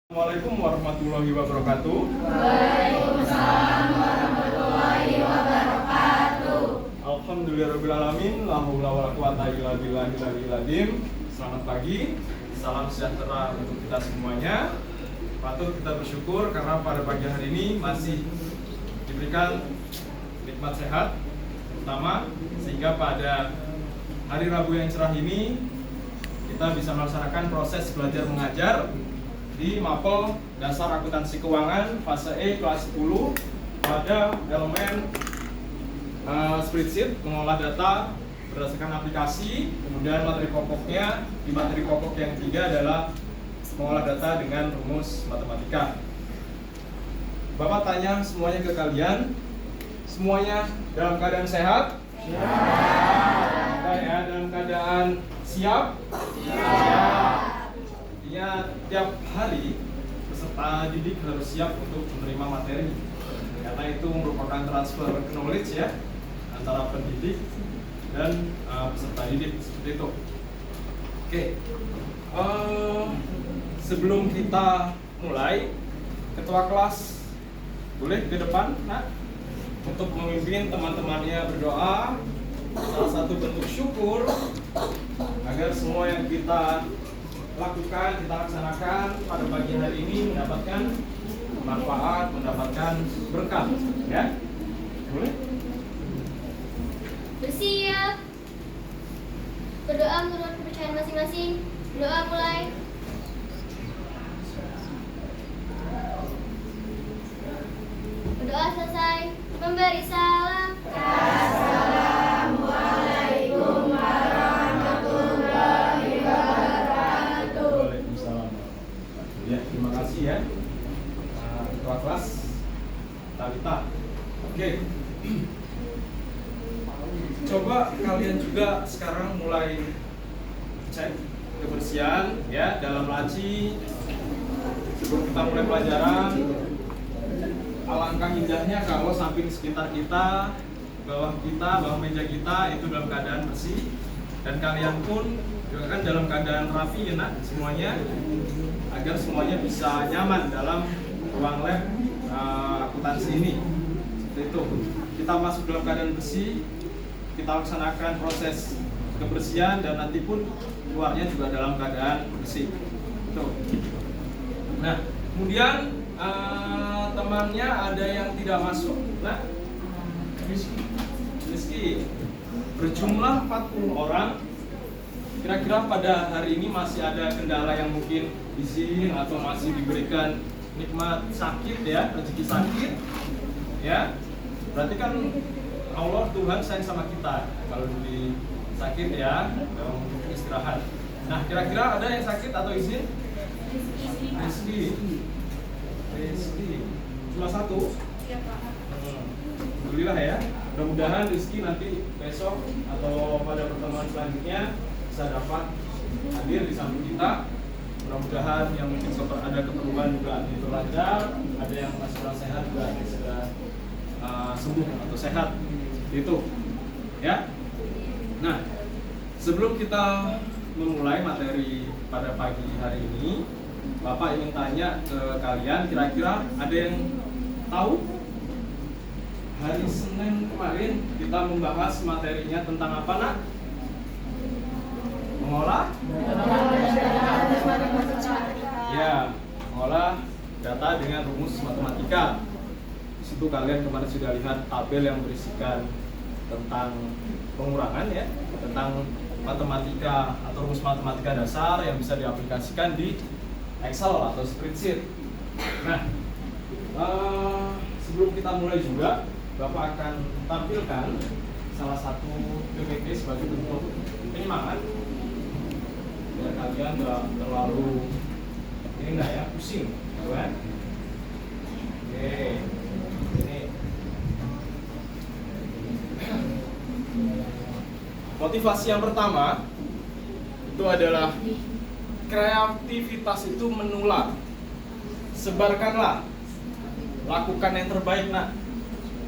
Assalamualaikum warahmatullahi wabarakatuh. Waalaikumsalam warahmatullahi wabarakatuh. Alhamdulillahirrabbilalamin. La haula wala quwata illa billahil aliyil azim. Selamat pagi, salam sejahtera untuk kita semuanya. Patut kita bersyukur karena pada pagi hari ini masih diberikan nikmat sehat, terutama sehingga pada hari Rabu yang cerah ini kita bisa melaksanakan proses belajar mengajar di Mapel Dasar Akuntansi Keuangan fase E kelas 10 pada elemen spreadsheet, mengolah data berdasarkan aplikasi. Kemudian materi pokoknya, di materi pokok yang ketiga adalah mengolah data dengan rumus matematika. Bapak tanya semuanya ke kalian, semuanya dalam keadaan sehat? Ya, dalam keadaan siap? Artinya tiap hari peserta didik harus siap untuk menerima materi, karena itu merupakan transfer knowledge ya antara pendidik dan peserta didik, seperti itu. Oke, sebelum kita mulai, ketua kelas boleh ke depan, nak, untuk memimpin teman-temannya berdoa. Salah satu bentuk syukur agar semua yang kita lakukan, kita laksanakan pada pagi hari ini mendapatkan manfaat, mendapatkan berkah, ya. Boleh? Bersiap. Berdoa menurut kepercayaan masing-masing. Doa mulai. Berdoa selesai. Memberi salam. Assalamualaikum warahmatullahi wabarakatuh. Waalaikumsalam. Ya, terima kasih ya, ketua kelas Talita. Oke. Coba kalian juga sekarang mulai cek kebersihan ya dalam laci sebelum kita mulai pelajaran. Alangkah indahnya kalau samping sekitar kita, bawah meja kita itu dalam keadaan bersih, dan kalian pun juga kan dalam keadaan rapi ya nak, semuanya, agar semuanya bisa nyaman dalam ruang lab akuntansi ini. Seperti itu. Kita masuk dalam keadaan bersih, kita laksanakan proses kebersihan, dan nanti pun keluarnya juga dalam keadaan bersih. Itu. Nah, kemudian temannya ada yang tidak masuk. Nah, Rizky berjumlah 40 orang. Kira-kira pada hari ini masih ada kendala yang mungkin izin atau masih diberikan nikmat sakit ya, rezeki sakit ya. Berarti kan Allah, Tuhan sayang sama kita kalau di sakit ya, untuk istirahat. Nah, kira-kira ada yang sakit atau izin? Rizky cuma satu. Alhamdulillah ya. Mudah-mudahan Rizky nanti besok atau pada pertemuan selanjutnya bisa dapat hadir di samping kita. Mudah-mudahan yang mungkin ada keperluan juga itu lancar, ada yang masih kurang sehat juga sudah sembuh atau sehat. Itu ya. Nah, sebelum kita memulai materi pada pagi hari ini, Bapak ingin tanya ke kalian, kira-kira ada yang tahu? Hari Senin kemarin kita membahas materinya tentang apa, nak? Mengolah? Ya, mengolah data dengan rumus matematika. Di situ kalian kemarin sudah lihat tabel yang berisikan tentang pengurangan ya, tentang matematika atau rumus matematika dasar yang bisa diaplikasikan di Excel atau spreadsheet. Nah, sebelum kita mulai juga, Bapak akan tampilkan salah satu PPT sebagai bentuk penyemangat biar kalian nggak terlalu ini nggak ya pusing, gitu kan? Oke, ini motivasi yang pertama itu adalah kreativitas itu menular. Sebarkanlah, lakukan yang terbaik, nak.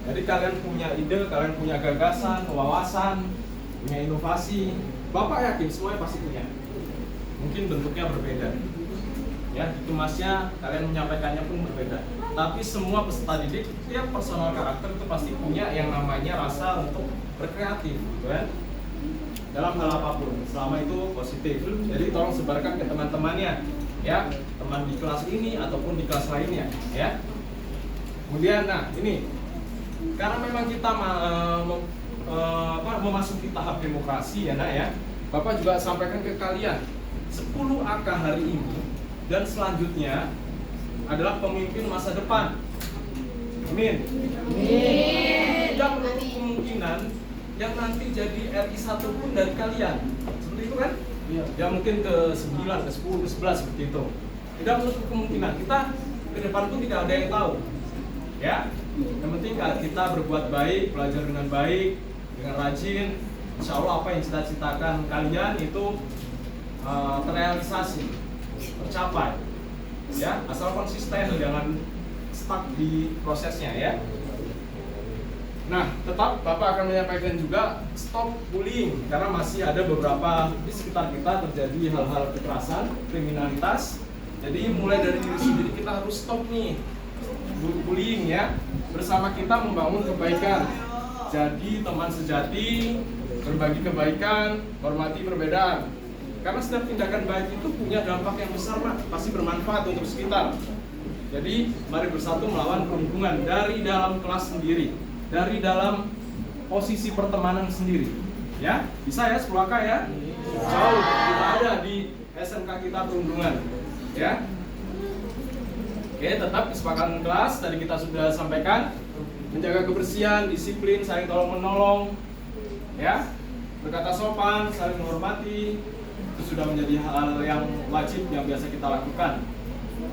Jadi kalian punya ide, kalian punya gagasan, wawasan, punya inovasi. Bapak yakin semuanya pasti punya. Mungkin bentuknya berbeda. Ya, dikemasnya, kalian menyampaikannya pun berbeda. Tapi semua peserta didik, tiap personal karakter itu pasti punya yang namanya rasa untuk berkreatif, gitu kan? Dalam hal apapun, selama itu positif. Jadi tolong sebarkan ke teman-temannya, ya, teman di kelas ini ataupun di kelas lainnya, ya. Kemudian, nah ini, karena memang kita memasuki tahap demokrasi, ya, nak, ya. Bapak juga sampaikan ke kalian 10 AK hari ini dan selanjutnya adalah pemimpin masa depan. Amin. Tidak menutup kemungkinan yang nanti jadi RI 1 pun dari kalian. Seperti itu kan? Iya. Ya mungkin ke 9, ke 10, ke 11 seperti itu. Tidak menutup kemungkinan. Kita ke depan pun tidak ada yang tahu. Ya. Yang penting kita berbuat baik, belajar dengan baik, dengan rajin. Insya Allah apa yang cita-citakan kalian itu terrealisasi, tercapai. Ya, asal konsisten, jangan stuck di prosesnya, ya. Nah, tetap Bapak akan menyampaikan juga stop bullying, karena masih ada beberapa di sekitar kita terjadi hal-hal kekerasan, kriminalitas. Jadi mulai dari diri sendiri kita harus stop nih bullying, ya. Bersama kita membangun kebaikan. Jadi teman sejati, berbagi kebaikan, hormati perbedaan. Karena setiap tindakan baik itu punya dampak yang besar, Pak. Pasti bermanfaat untuk sekitar. Jadi, mari bersatu melawan perundungan dari dalam kelas sendiri, dari dalam posisi pertemanan sendiri. Ya, bisa ya 10 AK ya? Jauh kita ada di SMK kita perundungan. Ya. Oke, tetap kesepakatan kelas tadi kita sudah sampaikan, menjaga kebersihan, disiplin, saling tolong menolong. Ya. Berkata sopan, saling menghormati. Itu sudah menjadi hal yang wajib yang biasa kita lakukan.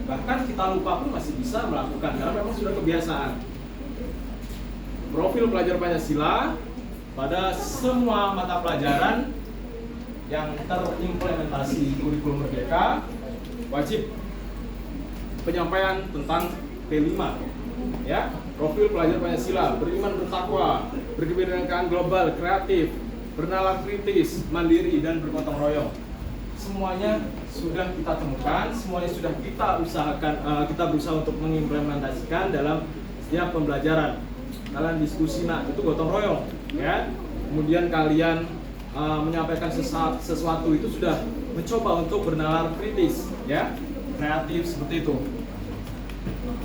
Bahkan kita lupa pun masih bisa melakukan karena memang sudah kebiasaan. Profil pelajar Pancasila pada semua mata pelajaran yang terimplementasi di kurikulum Merdeka wajib penyampaian tentang P5, ya. Profil pelajar Pancasila beriman bertakwa, berkebinekaan global, kreatif, bernalar kritis, mandiri, dan bergotong royong. Semuanya sudah kita temukan, semuanya sudah kita usahakan, kita berusaha untuk mengimplementasikan dalam setiap pembelajaran. Kalian diskusi, nah itu gotong royong, ya. Kemudian kalian menyampaikan sesuatu itu sudah mencoba untuk bernalar kritis, ya, kreatif seperti itu.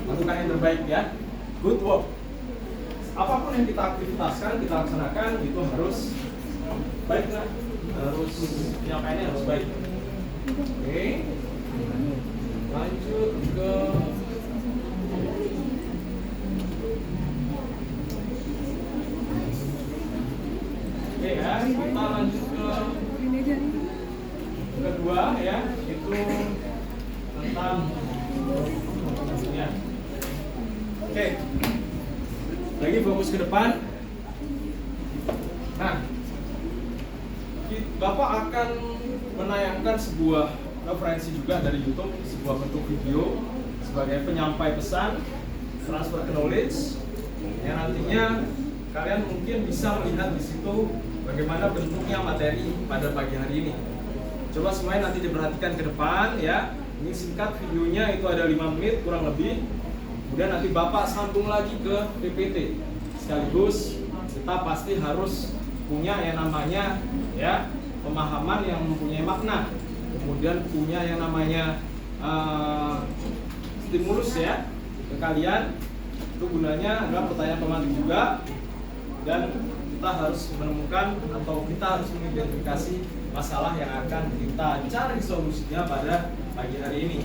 Lakukan yang terbaik, ya. Good work. Apapun yang kita aktivitaskan, kita laksanakan itu harus baik, nah. Harus penyampaiannya harus baik. Oke, lanjut ke ya, kita lanjut ke kedua, ya, itu tentang ya. Oke, lagi fokus ke depan. Nah, Bapak akan menayangkan sebuah referensi juga dari YouTube, sebuah bentuk video sebagai penyampai pesan, transfer knowledge, yang nantinya kalian mungkin bisa melihat di situ bagaimana bentuknya materi pada pagi hari ini. Coba semuanya nanti diperhatikan ke depan, ya. Ini singkat videonya, itu ada 5 menit kurang lebih. Kemudian nanti Bapak sambung lagi ke PPT. Sekaligus kita pasti harus punya yang namanya, ya, pemahaman yang mempunyai makna, kemudian punya yang namanya stimulus, ya, ke kalian. Itu gunanya adalah pertanyaan pemantik juga, dan kita harus menemukan atau kita harus mengidentifikasi masalah yang akan kita cari solusinya pada pagi hari ini.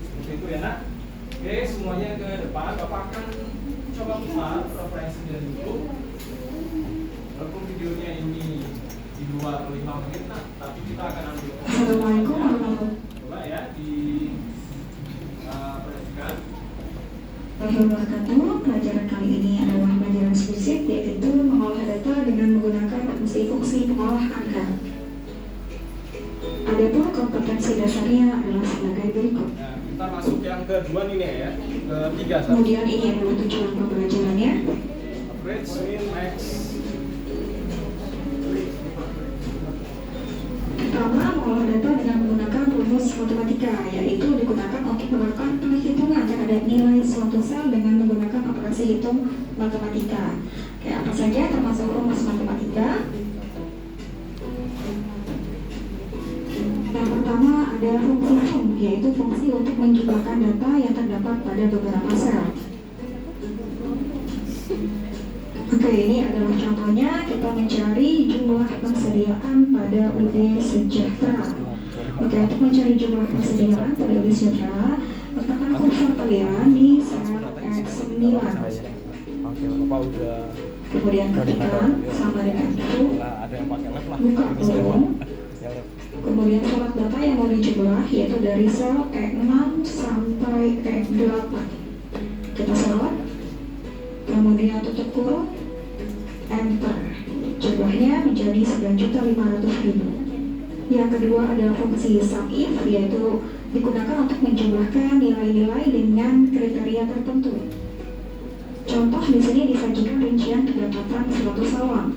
Seperti itu, ya, nak. Oke, semuanya ke depan. Bapak akan coba putar referensi dari YouTube. Walaupun videonya ini di luar 5 menit, nah, tapi kita akan ambil. Assalamualaikum warahmatullahi wabarakatuh. Coba, ya, di perhatikan. Wabarakatuh. Pelajaran kali ini adalah pelajaran spesifik, yaitu mengolah data dengan menggunakan fungsi-fungsi pengolah angka. Adapun kompetensi dasarnya adalah sebagai berikut. Nah, kita masuk yang kedua nih, ya, ketiga. Kemudian ini adalah tujuan pembelajarannya. Average, min, max. Pertama, mengolah data dengan menggunakan rumus rumus matematika, yaitu digunakan untuk melakukan perhitungan terhadap nilai suatu sel dengan menggunakan operasi hitung matematika. Kayak apa saja termasuk rumus matematika? Yang pertama ada fungsi sum, yaitu fungsi untuk menjumlahkan data yang terdapat pada beberapa sel. Oke, ini adalah contohnya. Kita mencari jumlah persediaan pada UD Sejahtera. Oke, untuk mencari jumlah persediaan pada UD Sejahtera, letakkan kursor kalian di sel X9. Oke, Bapak udah. Kemudian ketikkan sama dengan itu, Ada yang pakai lab lah. buka kolom. Ya, lab. Kemudian surat data yang mau dijumlah yaitu dari sel E6 sampai E8. Kita sorot, kemudian tutup kurung, enter. Jumlahnya menjadi 9.500.000. Yang kedua adalah fungsi SUMIF, yaitu digunakan untuk menjumlahkan nilai-nilai dengan kriteria tertentu. Contoh di sini disajikan rincian pendapatan suatu sawam.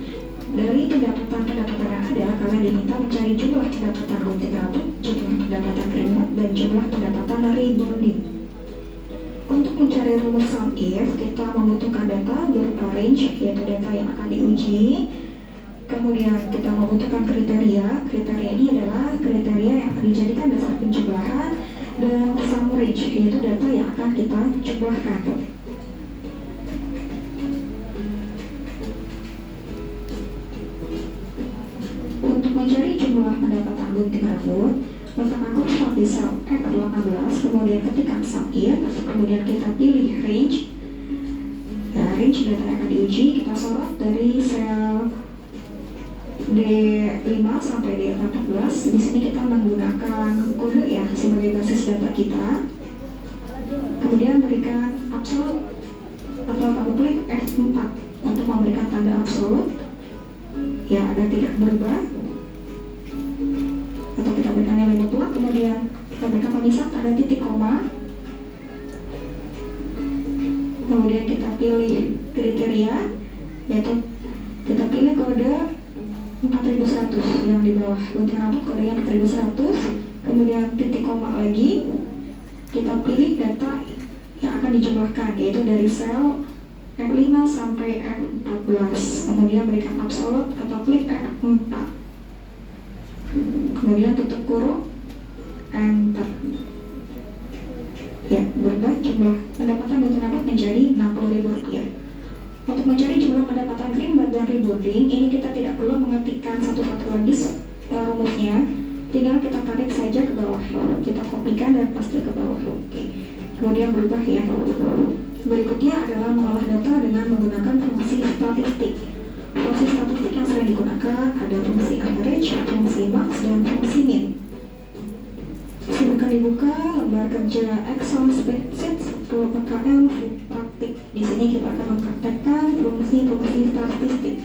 Dari pendapatan yang ada, kalian diminta mencari jumlah pendapatan rutin rambut, jumlah pendapatan keringat, dan jumlah pendapatan rebonding. Untuk mencari rumus SUMIF, kita membutuhkan data berupa range, yaitu data yang akan diuji. Kemudian kita membutuhkan kriteria. Kriteria ini adalah kriteria yang akan dijadikan dasar penjumlahan, dan sum range, yaitu data yang akan kita jumlahkan. Untuk mencari jumlah pendapatan gunting rambut, letakkan kursor di sel F18, kemudian ketikkan SUMIF, kemudian kita pilih range. Nah, range data yang akan diuji, kita sorot dari sel D5 sampai D14. Di sini kita menggunakan kode ya sebagai basis data kita. Kemudian berikan absolut atau kamu klik F4 untuk memberikan tanda absolut. Ya, ada tidak berubah. Atau kita berikan nilai mutlak, kemudian kita berikan pemisah tanda titik koma. Kemudian kita pilih kriteria, yaitu kita pilih kode 4100 yang di bawah gunting rambut, kodenya 4100. Kemudian titik koma lagi, kita pilih data yang akan dijumlahkan, yaitu dari sel F5 sampai F14. Kemudian berikan absolut atau klik F4. Kemudian tutup kurung, enter. Ya, berubah jumlah pendapatan gunting rambut menjadi Rp60.000. Untuk mencari jumlah pendapatan keringat dan rebonding, ini kita tidak perlu mengetikkan satu-satu lagi rumusnya. Tinggal kita tarik saja ke bawah. Kita kopikan dan paste ke bawah. Oke. Kemudian berubah ya. Berikutnya adalah mengolah data dengan menggunakan fungsi statistik. Fungsi statistik yang sering digunakan ada fungsi average, fungsi max, dan fungsi min. Silakan dibuka lembar kerja Excel spreadsheet 10 PKL praktik. Di sini kita akan mempraktekkan fungsi-fungsi statistik.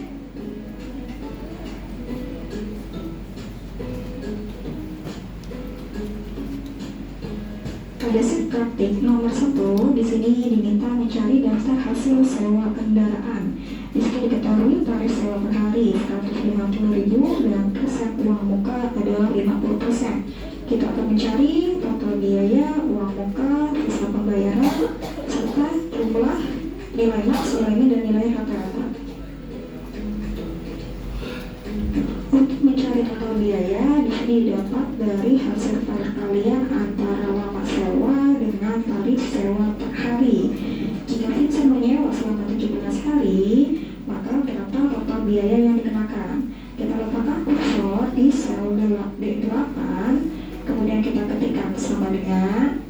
Pada sheet praktik nomor 1, di sini diminta mencari daftar hasil sewa kendaraan. Di sini diketahui tarif sewa per hari 150.000 dan persen uang muka adalah 50%. Kita akan mencari total biaya, uang muka, sisa pembayaran, serta jumlah nilai max, nilai min, dan nilai rata-rata. Untuk mencari total biaya, di sini dapat dari hasil perkalian antara lama sewa dengan tarif sewa per hari. Jika Vincent menyewa selama 17 hari, maka berapa total biaya yang dikenakan? Kita letakkan kursor di sel D8, kemudian kita ketikkan sama dengan,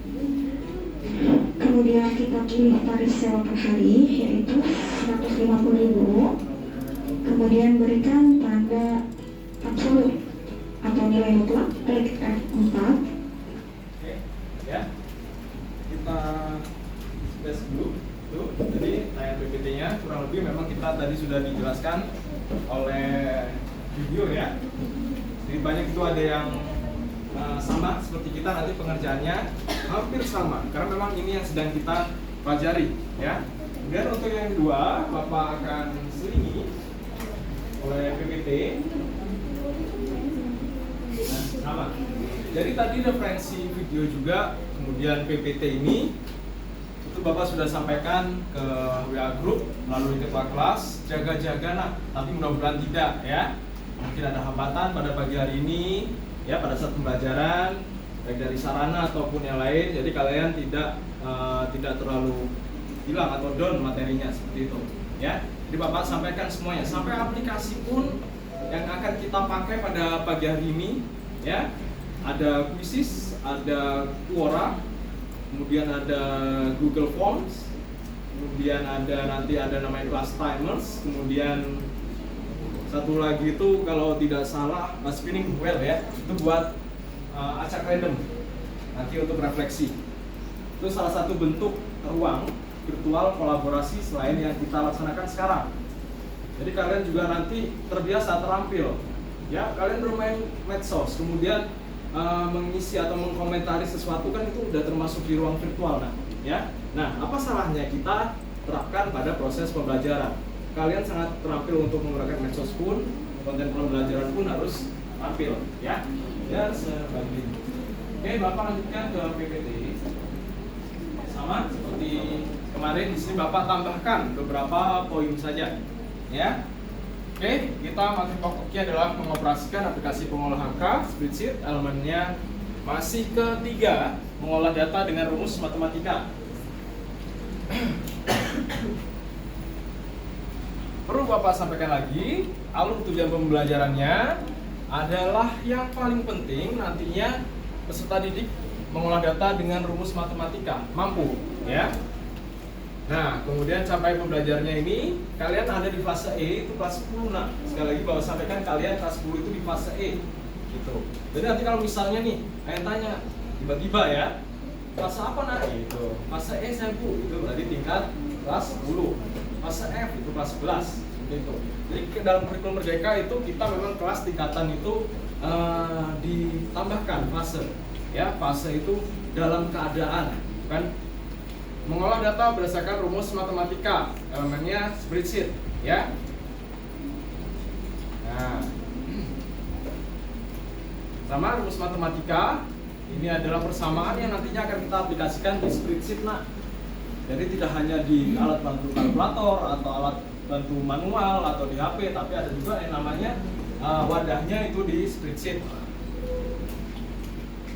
kemudian kita pilih tarif sewa per hari yaitu 150.000, kemudian berikan tanda absolut atau nilai mutlak, klik F4. Oke, ya. Kita space dulu. Tuh, jadi layar PPT-nya kurang lebih memang kita tadi sudah dijelaskan oleh video ya. Jadi banyak itu ada yang sama seperti kita, nanti pengerjaannya hampir sama karena memang ini yang sedang kita pelajari ya. Kemudian untuk yang kedua, Bapak akan selingi oleh PPT. Nah, sama. Jadi tadi referensi video juga, kemudian PPT ini itu Bapak sudah sampaikan ke WA group melalui ketua kelas. Jaga-jaga nak, tapi mudah-mudahan tidak ya. Mungkin ada hambatan pada pagi hari ini ya, pada saat pembelajaran baik dari sarana ataupun yang lain. Jadi kalian tidak terlalu hilang atau down materinya seperti itu ya. Jadi Bapak sampaikan semuanya, sampai aplikasi pun yang akan kita pakai pada pagi hari ini ya. Ada Quizzes, ada Quora, kemudian ada Google Forms, kemudian nanti ada namanya Class Timers, kemudian satu lagi itu kalau tidak salah spinning wheel ya, itu buat acak random nanti untuk refleksi. Itu salah satu bentuk ruang virtual kolaborasi selain yang kita laksanakan sekarang. Jadi kalian juga nanti terbiasa terampil ya, kalian bermain medsos, kemudian mengisi atau mengkomentari sesuatu kan itu udah termasuk di ruang virtual ya. Nah, apa salahnya kita terapkan pada proses pembelajaran? Kalian sangat terampil untuk menggunakan medsos pun, konten pembelajaran pun harus tampil ya. Ya, seperti ini. Oke, Bapak lanjutkan ke PPT. Sama seperti kemarin, di sini Bapak tambahkan beberapa poin saja ya. Oke, kita materi pokoknya adalah mengoperasikan aplikasi pengolah angka, spreadsheet, elemennya masih ketiga, mengolah data dengan rumus matematika. Perlu Bapak sampaikan lagi, alur tujuan pembelajarannya adalah yang paling penting nantinya peserta didik mengolah data dengan rumus matematika, mampu ya. Nah, kemudian sampai pembelajarannya ini, kalian ada di fase E, itu kelas 10 nak. Sekali lagi Bapak sampaikan, kalian kelas 10 itu di fase E gitu. Jadi nanti kalau misalnya nih, kalian tanya, tiba-tiba ya, kelas apa nak? Gitu. Fase E saya bu, itu berarti tingkat kelas 10. Fase F itu kelas 11 gitu. Jadi dalam kurikulum Merdeka itu kita memang kelas tingkatan itu ditambahkan fase ya. Fase itu dalam keadaan kan mengolah data berdasarkan rumus matematika, elemennya spreadsheet ya. Nah, sama rumus matematika ini adalah persamaan yang nantinya akan kita aplikasikan di spreadsheet nak. Jadi tidak hanya di alat bantu kalkulator atau alat bantu manual atau di HP, tapi ada juga yang namanya wadahnya itu di spreadsheet.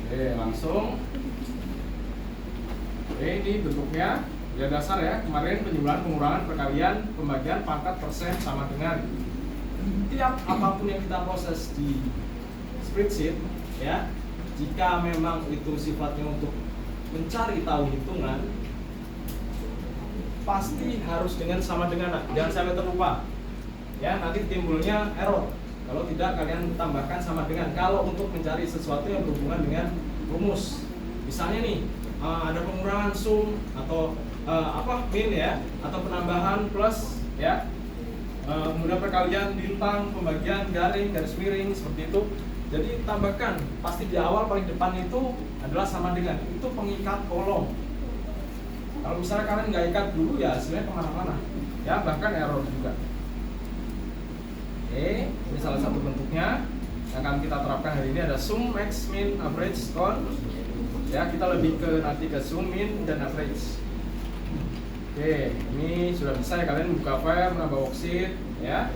Oke, langsung. Oke, ini bentuknya ya dasar ya. Kemarin penjumlahan, pengurangan, perkalian, pembagian, pangkat, persen sama dengan. Tiap apapun yang kita proses di spreadsheet ya, jika memang itu sifatnya untuk mencari tahu hitungan, pasti harus dengan sama dengan. Jangan sampai terlupa ya, nanti timbulnya error kalau tidak kalian tambahkan sama dengan. Kalau untuk mencari sesuatu yang berhubungan dengan rumus, misalnya nih ada pengurangan sum atau min ya, atau penambahan plus ya, kemudian perkalian bintang, pembagian garing, garis miring seperti itu. Jadi tambahkan, pasti di awal paling depan itu adalah sama dengan. Itu pengikat kolom. Kalau misalnya kalian nggak ikat dulu ya hasilnya kemana-mana ya, bahkan error juga. Oke, ini salah satu bentuknya yang akan kita terapkan hari ini, ada sum, max, min, average, count. Ya, kita lebih ke nanti ke sum, min, dan average. Oke, ini sudah bisa ya, kalian buka file, menambah worksheet ya.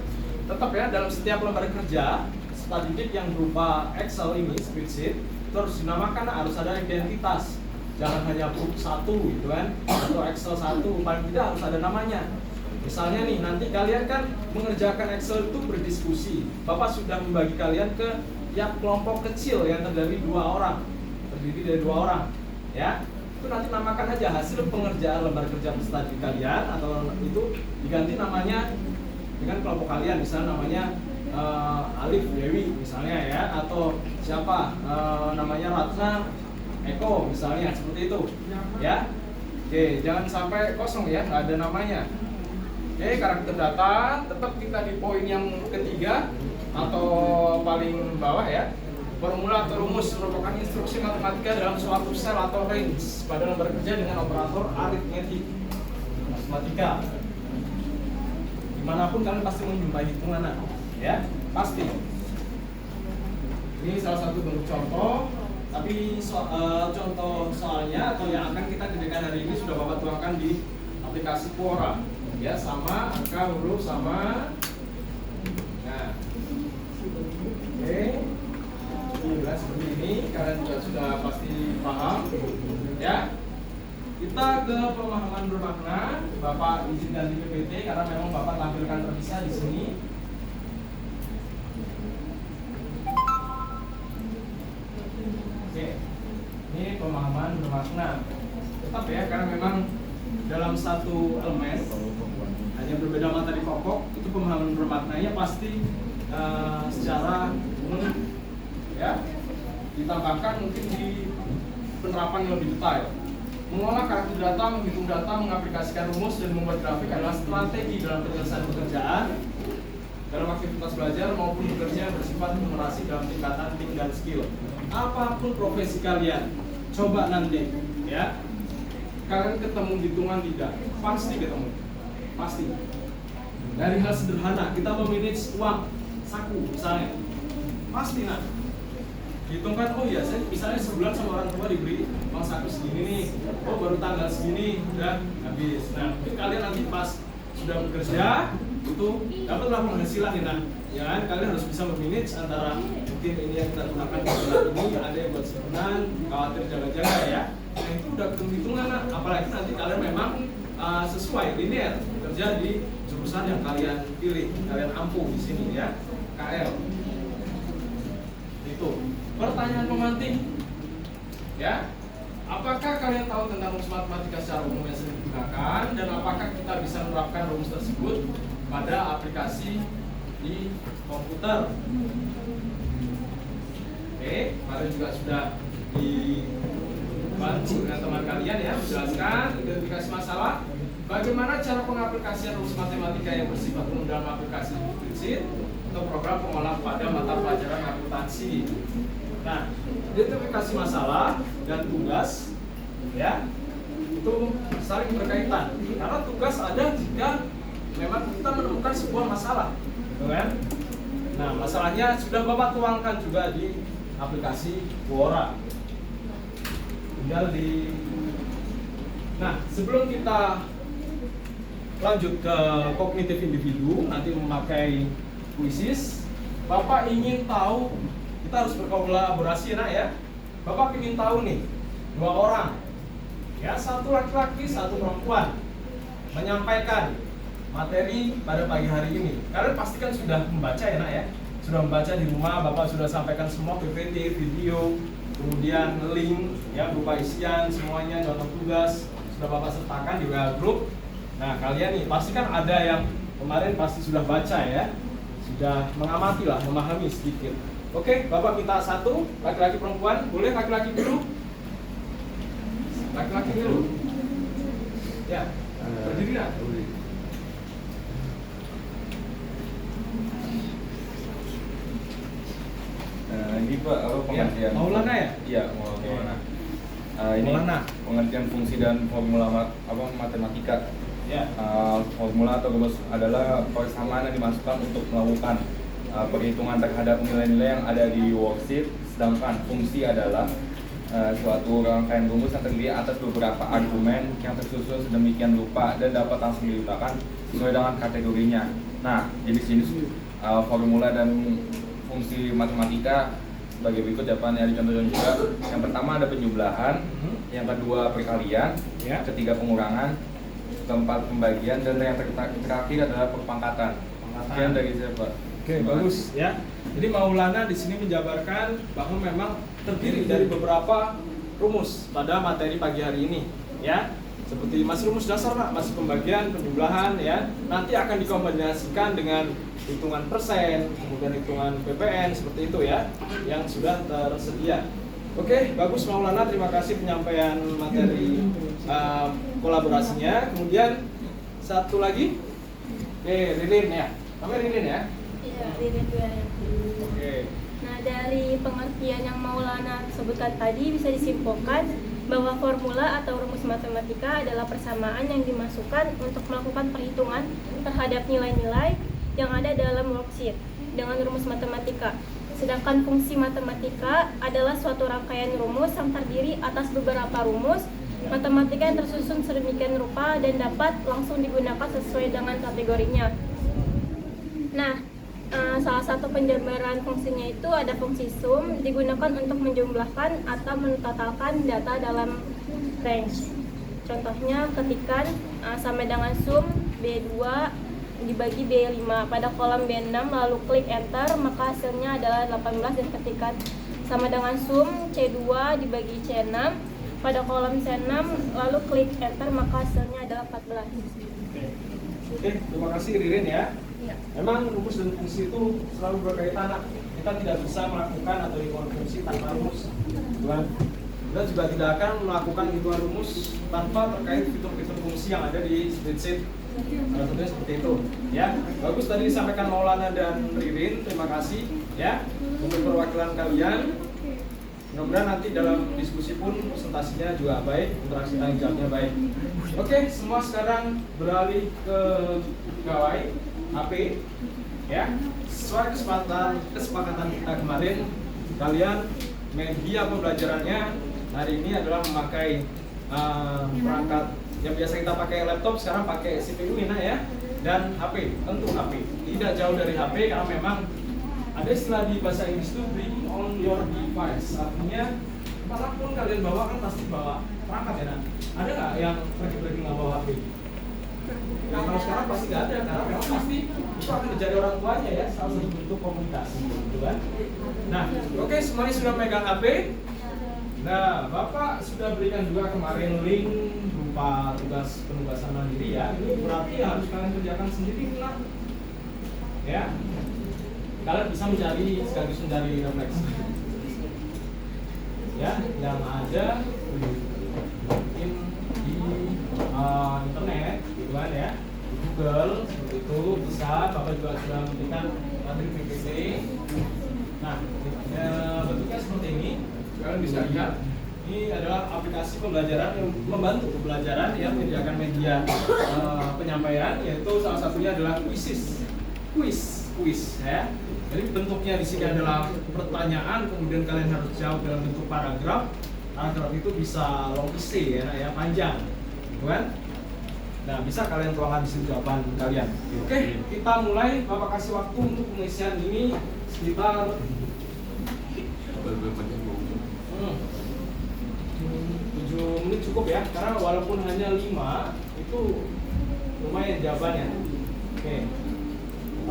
Tetap ya, dalam setiap lembar kerja peserta didik yang berupa Excel ini, spreadsheet, itu harus dinamakan, harus ada identitas. Jangan hanya book 1 gitu kan, atau Excel 1, paling tidak harus ada namanya. Misalnya nih, nanti kalian kan mengerjakan Excel itu berdiskusi. Bapak sudah membagi kalian ke tiap kelompok kecil yang terdiri dari 2 orang ya. Itu nanti namakan aja hasil pengerjaan lembar kerja peserta didik kalian, atau itu diganti namanya dengan kelompok kalian, misalnya namanya Alif Dewi misalnya ya, atau siapa namanya Ratna Eko misalnya, seperti itu ya. Oke, jangan sampai kosong ya, nggak ada namanya. Oke, karakter data tetap kita di poin yang ketiga atau paling bawah ya. Formula atau rumus merupakan instruksi matematika dalam suatu sel atau range pada lembar kerja dengan operator aritmetik matematika. Dimanapun kalian pasti menjumpai hitungan ya, pasti. Ini salah satu bentuk contoh Tapi contoh soalnya atau yang akan kita kerjakan hari ini sudah Bapak tuangkan di aplikasi Quora. Ya, sama angka, huruf, sama. Nah, oke. Ini seperti ini, kalian juga sudah pasti paham. Ya, kita ke pemahaman bermakna. Bapak izin ganti PPT karena memang Bapak tampilkan terpisah di sini. Oke, ini pemahaman bermakna. Tetap ya, karena memang dalam satu elemen hanya berbeda materi pokok, itu pemahaman bermaknanya pasti secara umum ya ditambahkan mungkin di penerapan yang lebih detail. Mengolah karakter data, menghitung data, mengaplikasikan rumus dan membuat grafik adalah strategi dalam penyelesaian pekerjaan dalam aktivitas belajar maupun bekerja bersifat numerasi dalam tingkatan dan skill. Apapun profesi kalian, coba nanti ya kalian ketemu hitungan tidak, pasti ketemu, pasti. Dari hal sederhana, kita memanage uang saku misalnya, pasti nah hitungkan, oh iya saya misalnya sebulan sama orang tua diberi uang saku segini nih, oh baru tanggal segini udah habis. Nah mungkin kalian nanti pas sudah bekerja itu dapatlah penghasilan nih, nah ya kan kalian harus bisa memanage antara mungkin ini yang kita gunakan di bulan ini, ada yang buat simpenan, khawatir jaga-jaga ya. Nah itu udah hitung-hitungan, nah. Apalagi nanti kalian memang sesuai linear kerja di jurusan yang kalian pilih, kalian ampuh di sini ya, KL. Itu pertanyaan pemantik ya, apakah kalian tahu tentang rumus matematika secara umum yang sering digunakan dan apakah kita bisa menerapkan rumus tersebut pada aplikasi di komputer? Oke, kemarin juga sudah dibantu dengan teman kalian ya, menjelaskan identifikasi masalah, bagaimana cara pengaplikasian rumus matematika yang bersifat umum dalam aplikasi spreadsheet atau program pengolah pada mata pelajaran akuntansi. Nah, identifikasi masalah dan tugas ya itu saling berkaitan karena tugas ada jika memang kita menemukan sebuah masalah, gitu kan? Nah, masalahnya sudah Bapak tuangkan juga di aplikasi Quora. Tinggal di. Nah, sebelum kita lanjut ke kognitif individu, nanti memakai kuisis, Bapak ingin tahu, kita harus berkolaborasi nak ya. Bapak ingin tahu nih, 2 orang, ya satu laki-laki, satu perempuan, menyampaikan materi pada pagi hari ini. Kalian pastikan sudah membaca ya nak ya, sudah membaca di rumah. Bapak sudah sampaikan semua PPT, video, kemudian link ya berupa isian semuanya, contoh tugas sudah Bapak sertakan di WA group. Nah kalian nih pastikan ada yang kemarin pasti sudah baca ya, sudah mengamati lah, memahami sedikit. Oke, Bapak minta satu, laki-laki perempuan, boleh laki-laki dulu? Laki-laki dulu. Ya, berdiri nak. Ini Pak, apa pengertian? Ya, Maulana ya? Iya, Maulana. Ini Maulana. pengertian fungsi dan formula matematika. Ya. Formula atau rumus adalah persamaan yang dimasukkan untuk melakukan perhitungan terhadap nilai-nilai yang ada di worksheet, sedangkan fungsi adalah suatu rangkaian rumus yang terdiri atas beberapa argumen yang tersusun sedemikian rupa dan dapat langsung digunakan sesuai dengan kategorinya. Nah, jenis-jenis formula dan fungsi matematika sebagai berikut ya Pak, dicontohkan juga. Yang pertama ada penjumlahan, yang kedua perkalian, ketiga pengurangan, keempat pembagian, dan yang terakhir adalah perpangkatan. Sekian dari saya Pak. Oke, bagus ya. Jadi Maulana di sini menjabarkan bahwa memang terdiri dari beberapa rumus pada materi pagi hari ini, ya. Seperti masih rumus dasar Pak, masih pembagian, penjumlahan ya. Nanti akan dikombinasikan dengan hitungan persen, kemudian hitungan PPN seperti itu ya, yang sudah tersedia. Oke, bagus Maulana, terima kasih penyampaian materi kolaborasinya. Kemudian satu lagi, Ririn ya, namanya Ririn ya. Iya, Ririn juga ya. Oke. Nah, dari pengertian yang Maulana sebutkan tadi bisa disimpulkan bahwa formula atau rumus matematika adalah persamaan yang dimasukkan untuk melakukan perhitungan terhadap nilai-nilai yang ada dalam worksheet dengan rumus matematika. Sedangkan fungsi matematika adalah suatu rangkaian rumus yang terdiri atas beberapa rumus matematika yang tersusun sedemikian rupa dan dapat langsung digunakan sesuai dengan kategorinya. Nah, salah satu penjabaran fungsinya itu ada fungsi sum, digunakan untuk menjumlahkan atau mentotalkan data dalam range. Contohnya ketikan sama dengan sum B2 dibagi B5 pada kolom B6, lalu klik enter, maka hasilnya adalah 18, dan ketikan sama dengan sum C2 dibagi C6 pada kolom C6, lalu klik enter, maka hasilnya adalah 14. Oke, terima kasih Ririn ya. Iya. Memang rumus dan fungsi itu selalu berkaitan. Kita tidak bisa melakukan atau hitungan fungsi tanpa rumus. Tuhan. Kita juga tidak akan melakukan hitungan rumus tanpa terkait fitur-fitur fungsi yang ada di spreadsheet. Salah satunya seperti itu. Ya, bagus tadi disampaikan Maulana dan Ririn. Terima kasih ya untuk perwakilan kalian. Mudah-mudahan nanti dalam diskusi pun presentasinya juga baik, interaksi tanya jawabnya baik. Oke, semua sekarang beralih ke gawai HP ya. Sesuai kesepakatan kita kemarin, kalian media pembelajarannya hari ini adalah memakai perangkat yang biasa kita pakai laptop, sekarang pakai CPU ini ya, dan HP, tentu HP. Tidak jauh dari HP karena memang ada istilah di bahasa Inggris itu bring on your device. Artinya manapun kalian bawa kan pasti bawa perangkat ya. Nah, ada nggak yang pergi-pergi nggak bawa HP? Nah, kalau sekarang pasti nggak ada karena memang pasti itu akan menjadi orang tuanya ya, salah satu bentuk komunikasi, gitu kan? Nah, oke, semuanya sudah megang HP. Nah, Bapak sudah berikan juga kemarin link berupa penugasan mandiri ya. Ini berarti harus kalian kerjakan sendiri, benar? Ya. Kalian bisa mencari sekaligus mencari refleksi ya yang ada mungkin di internet gitu kan ya, di Google seperti itu bisa. Bapak juga sudah memberikan materi PPT. Nah, bentuknya seperti ini. Kalian bisa lihat ini adalah aplikasi pembelajaran yang membantu pembelajaran yang menyediakan media penyampaian, yaitu salah satunya adalah kuis ya. Jadi bentuknya di sini adalah pertanyaan, kemudian kalian harus jawab dalam bentuk paragraf. Paragraf itu bisa long essay ya, panjang, gitu kan? Nah, bisa kalian tuangkan di sini jawaban kalian. Oke, kita mulai. Bapak kasih waktu untuk pengisian ini sekitar 7 menit cukup ya, karena walaupun hanya 5 itu lumayan jawabannya. Oke,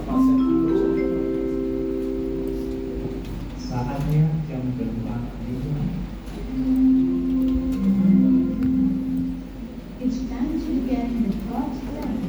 Bapak set dulu. Saatnya jam 8 It's time to get in the clock line.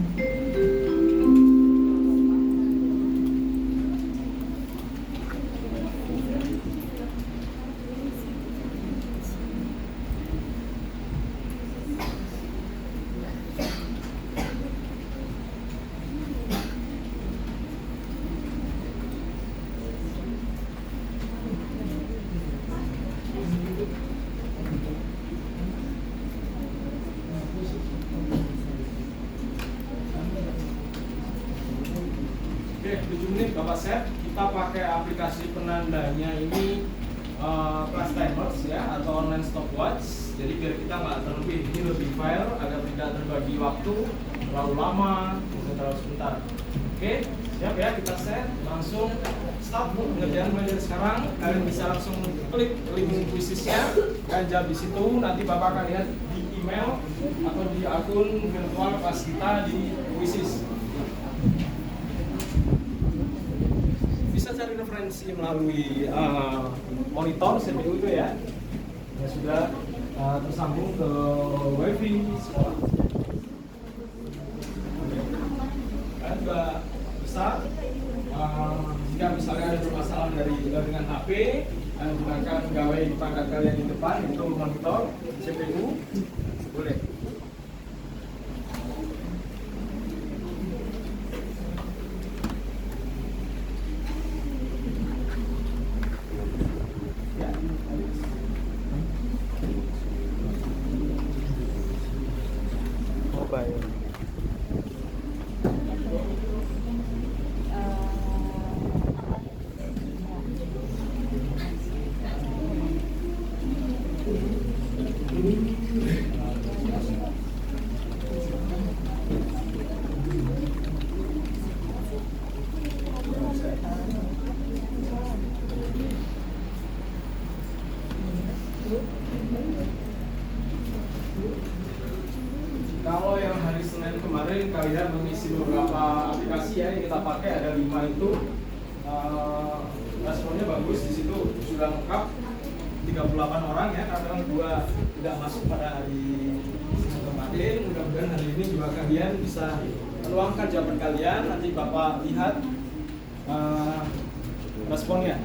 Oke, 7 menit Bapak set. Kita pakai aplikasi penandanya ini class timers ya, atau online stopwatch. Jadi biar kita nggak terlebih, ini lebih file agar tidak terbagi waktu terlalu lama, terlalu sebentar. Oke, siap ya, kita set. Langsung start pengerjaan belajar sekarang. Kalian bisa langsung klik link kuisisnya, kalian jawab di situ. Nanti Bapak akan lihat di email atau di akun virtual kelas kita di kuisis. Bisa cari referensi melalui monitor CPU itu ya, yang sudah tersambung ke wifi sekolah. Kalian juga bisa jika misalnya ada bermasalah dengan HP, gunakan gawai di pangkat kalian di depan itu monitor CPU, boleh. Mobile. kemarin kalian mengisi beberapa aplikasi ya yang kita pakai, ada 5 itu. Responnya bagus, di situ sudah lengkap 38 orang ya, kadang 2 tidak masuk pada hari kemarin. Mudah-mudahan hari ini juga kalian bisa meluangkan jawaban kalian, nanti Bapak lihat responnya.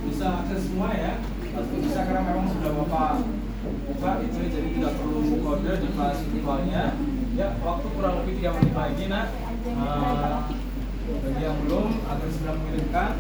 Bisa akses semua ya, pasti bisa karena memang sudah Bapak buka itu, jadi tidak perlu kode di kelas virtualnya. Ya, waktu kurang lebih 3 menit lagi nak. Bagi yang belum akan segera mengirimkan.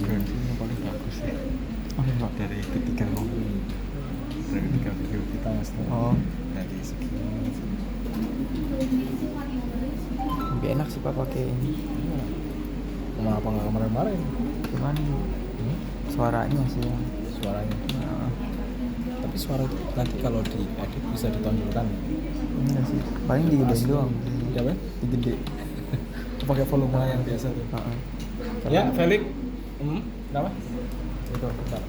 Brandingnya paling bagus ya. Oh enggak, dari ketika video kita mas. Oh, dari segi lebih enak sih pak pakai ini. Kenapa nggak kemarin-kemarin? Cuman suaranya sih ya. Suaranya. Nah. Tapi suara itu nanti kalau diedit bisa ditonjolkan. Enggak sih. Paling digedein doang. Ya kan? Digede. Pakai volume yang biasa tuh. Ya, Felix. Kenapa? Itu, bentar.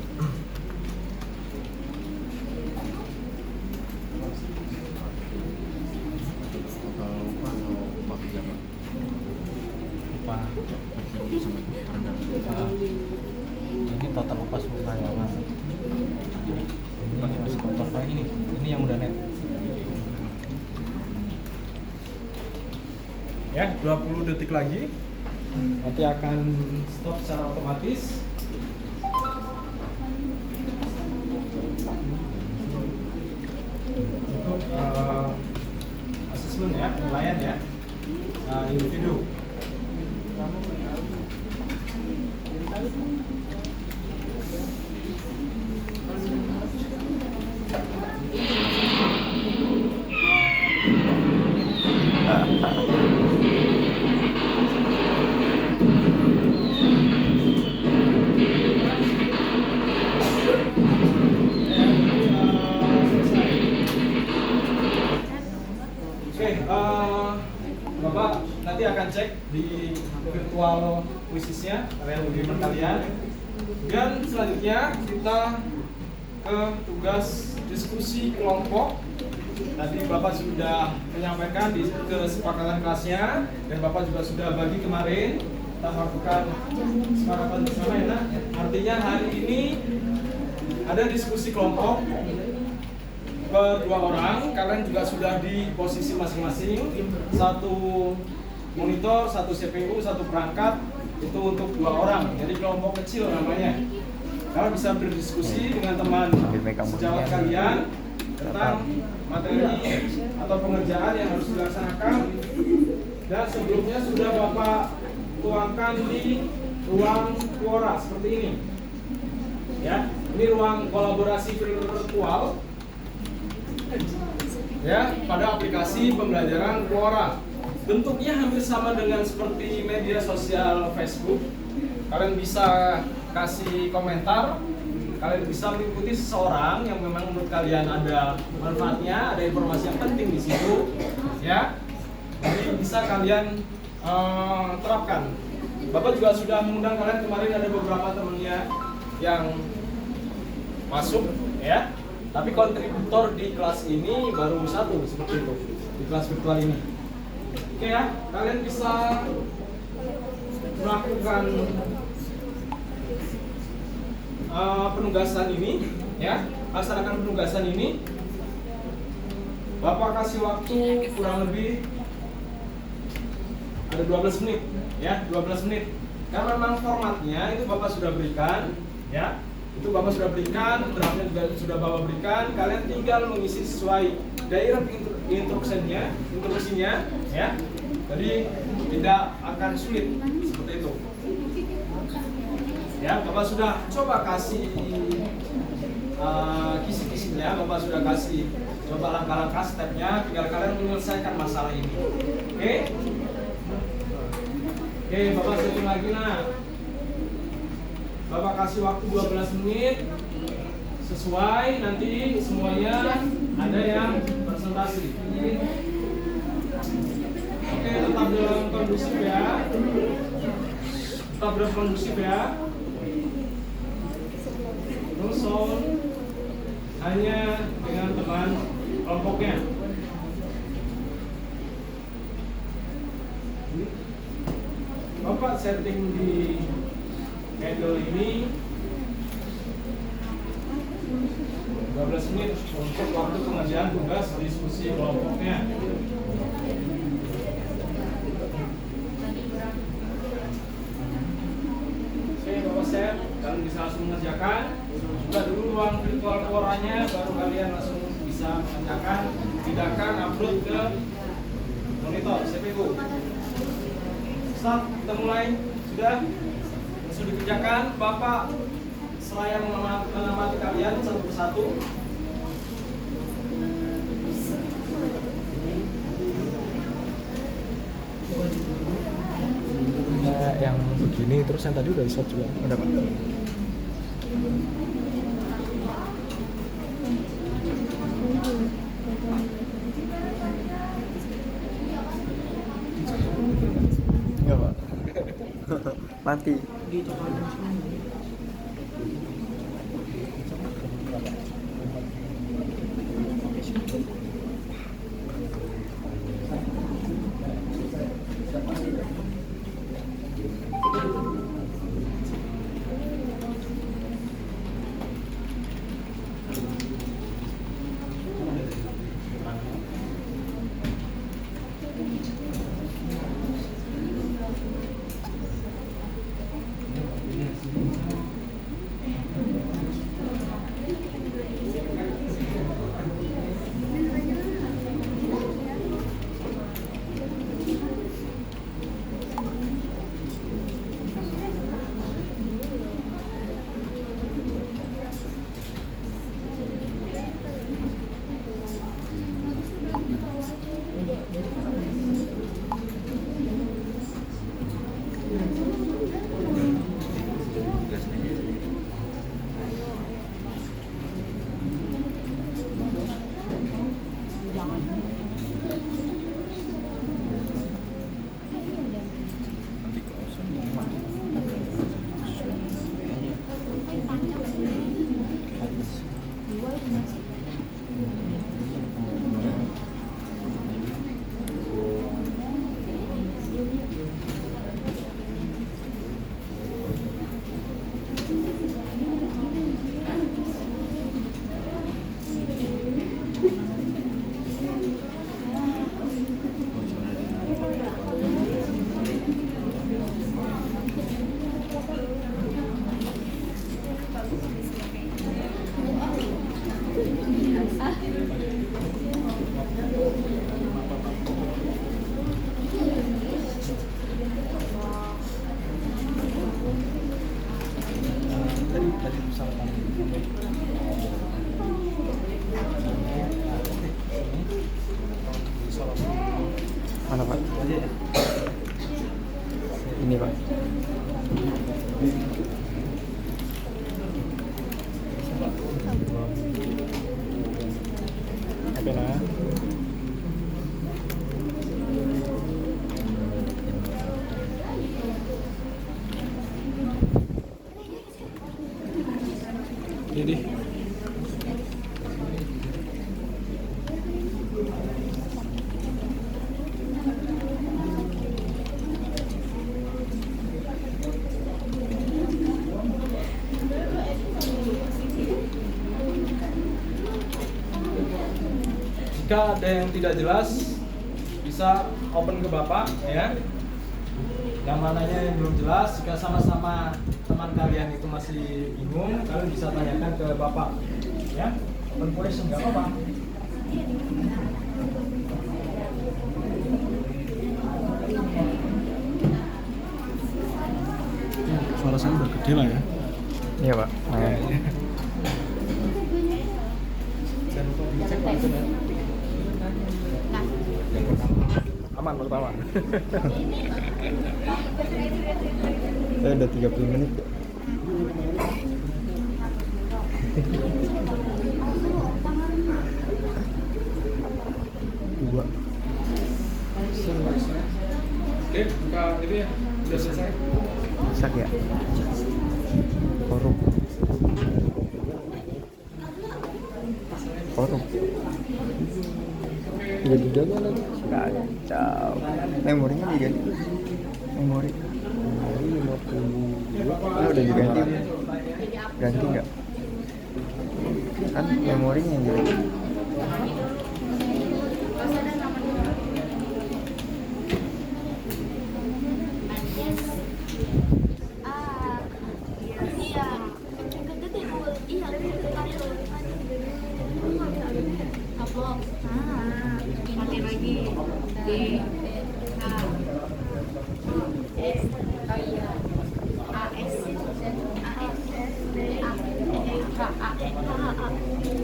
Lupa. tata lepas karyawan. Ini masih kotor kayak ini yang udah net. Ya, 20 detik lagi nanti akan stop secara otomatis. Untuk asesmen ya, penilaian ya, individu. Bapak nanti akan cek di virtual quiznya kalian. Dan selanjutnya kita ke tugas diskusi kelompok. Tadi Bapak sudah menyampaikan di kesepakatan kelasnya dan Bapak juga sudah bagi kemarin. Kita melakukan kesepakatan bersama ya. Artinya hari ini ada diskusi kelompok per 2 orang, kalian juga sudah di posisi masing-masing, 1 monitor, 1 CPU, 1 perangkat, itu untuk 2 orang, jadi kelompok kecil namanya. Kalian bisa berdiskusi dengan teman sejawat kalian tentang materi atau pengerjaan yang harus dilaksanakan, dan sebelumnya sudah Bapak tuangkan di ruang Quora seperti ini. Ya, ini ruang kolaborasi virtual. Ya, pada aplikasi pembelajaran Quora. Bentuknya hampir sama dengan seperti media sosial Facebook. Kalian bisa kasih komentar, kalian bisa mengikuti seseorang yang memang menurut kalian ada manfaatnya, ada informasi yang penting di situ, ya. Jadi bisa kalian terapkan. Bapak juga sudah mengundang kalian, kemarin ada beberapa temannya yang masuk, ya. Tapi kontributor di kelas ini baru 1 seperti itu di kelas virtual ini. Oke ya, kalian bisa melakukan penugasan ini, ya, laksanakan penugasan ini. Bapak kasih waktu kurang lebih ada 12 menit, ya, 12 menit. Karena memang formatnya itu Bapak sudah berikan, ya. Itu Bapak sudah berikan, draftnya juga sudah Bapak berikan. Kalian tinggal mengisi sesuai daerah instruksinya, ya. Jadi tidak akan sulit seperti itu. Ya, Bapak sudah coba kasih kisi-kisinya, Bapak sudah kasih coba langkah-langkah stepnya, tinggal kalian menyelesaikan masalah ini. Oke? Oke, Bapak setting lagi nah. Bapak kasih waktu 12 menit sesuai, nanti semuanya ada yang presentasi. Oke, tetap dalam kondusif ya. Tetap dalam kondusif ya. No sound, hanya dengan teman kelompoknya. Bapak setting di Moodle ini 12 menit untuk waktu pengerjaan tugas diskusi kelompoknya. Oke, Bapak set, kalian bisa langsung mengerjakan. Buka dulu ruang virtual Quora-nya, baru kalian langsung bisa mengerjakan. Tidakkan upload ke monitor CPU. Start, kita mulai. Sudah dikerjakan, Bapak seraya mengamati kalian satu persatu. Nah, yang begini terus yang tadi udah di-shot juga. Udah Pak. Enggak Pak. Mati. Tadi pesawat kami. Mana Pak? Ini Pak. Oke nah. Jadi jika ada yang tidak jelas bisa open ke Bapak ya. Yang mananya yang belum jelas, jika sama-sama teman kalian itu masih bingung, kalian bisa tanyakan ke Bapak ya. Open question nggak apa-apa. Suara saya udah gede lah ya. iya Pak. Nah. Aman pertama. Saya udah 30 menit kok. Dua. Oke, buka itu ya. Sudah selesai. Sak ya. Korup. Korup. Udah dijaga lagi. Kacau. Memorinya diganti. Memori 50. Ini udah diganti. Ganti nggak? Kan memorinya yang diganti. Pakai lagi D A S oh iya A S D A H A T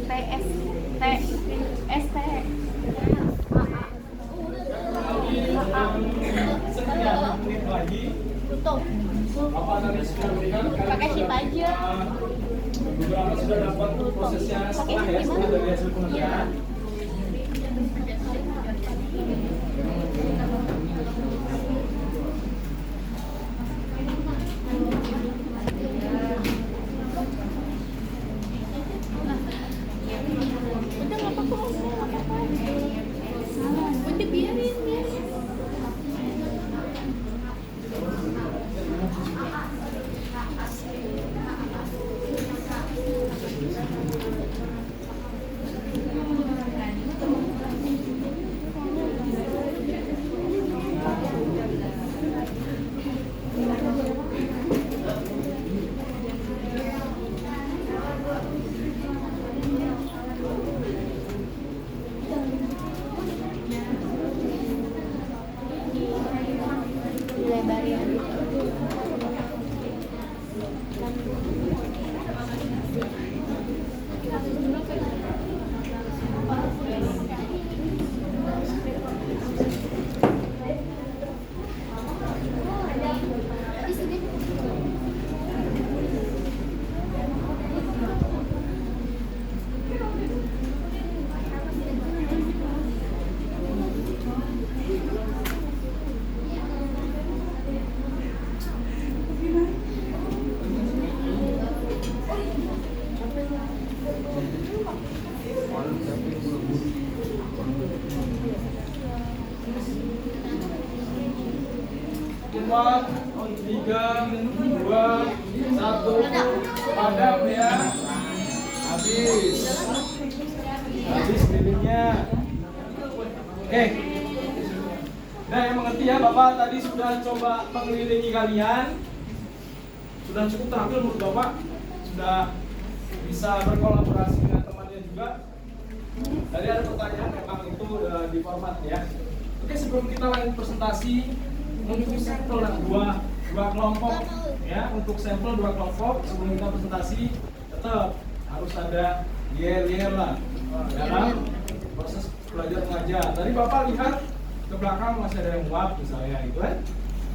S T S T Sekian menit lagi. tutup Bapak tadi sudah berikan pakai sheet aja. beberapa sudah dapat prosesnya setelah ya setelah dari hasil pengerjaan. Udah nggak apa-apa, udah biarin. Lebarin. Empat, 3, 2, 1, padam ya. Habis lilinnya. Oke. Nah, yang mengerti ya, Bapak tadi sudah coba mengelilingi kalian. Sudah cukup terampil menurut Bapak. Sudah bisa berkolaborasi dengan temannya juga. Tadi ada pertanyaan, memang itu di format ya. Oke, sebelum kita lanjut presentasi, untuk sampel yang 2 dua kelompok ya, untuk sampel dua kelompok sebelum kita presentasi tetap harus ada yel-yel lah dalam proses belajar mengajar. Tadi Bapak lihat ke belakang masih ada yang nguap misalnya gitu kan,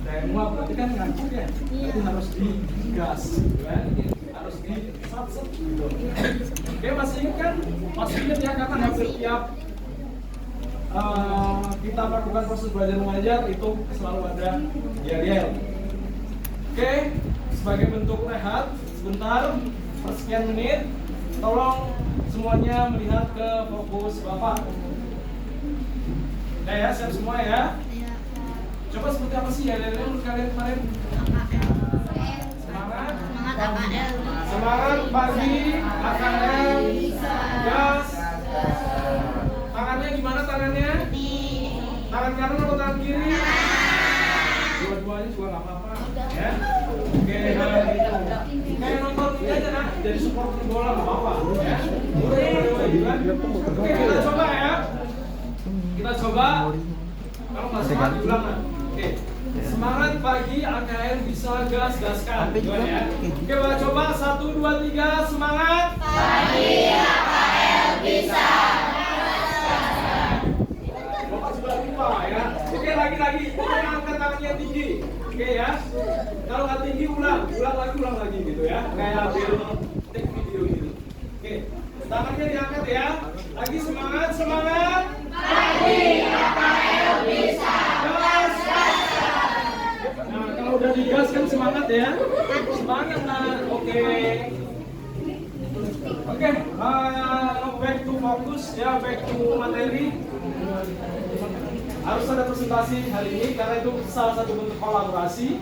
ada yang nguap berarti kan ngantuk ya, berarti harus digas gitu kan, harus disat-set gitu. Oke, masih ingat kan? Masih ingat ya, karena hampir tiap kita melakukan proses belajar mengajar itu selalu ada yel-yel. Oke, sebagai bentuk rehat sebentar, persekian menit, tolong semuanya melihat ke fokus Bapak. Udah ya, siap semua ya? Coba seperti apa sih yel-yelnya menurut kalian kemarin? Semangat? Semangat pagi, AKM, gas. Tangannya gimana tangannya? Tangan kanan atau tangan kiri? Dua-duanya juga nggak apa-apa ya. Oke, gitu. Kayak nonton ini aja nak, jadi supporter bola nggak apa-apa ya. Oke, kita coba ya. Kita coba. Kalau nggak semangat diulang kan. Oke. Semangat pagi, AKM bisa gas-gaskan. Gimana ya? Oke, kita coba 1, 2, 3, semangat. Pagi, AKM bisa. Bapak sudah lupa ya. Oke, lagi-lagi. Kita angkat tangannya tinggi. Oke ya. Kalau nggak tinggi ulang lagi gitu ya. Kayak take video gitu. Oke, tangannya diangkat ya. Lagi semangat. Pagi, AKM bisa. Gas. Nah, kalau udah digas kan semangat ya. Semangat nah. Oke, back to fokus ya, back to materi. Harus ada presentasi hari ini karena itu salah satu bentuk kolaborasi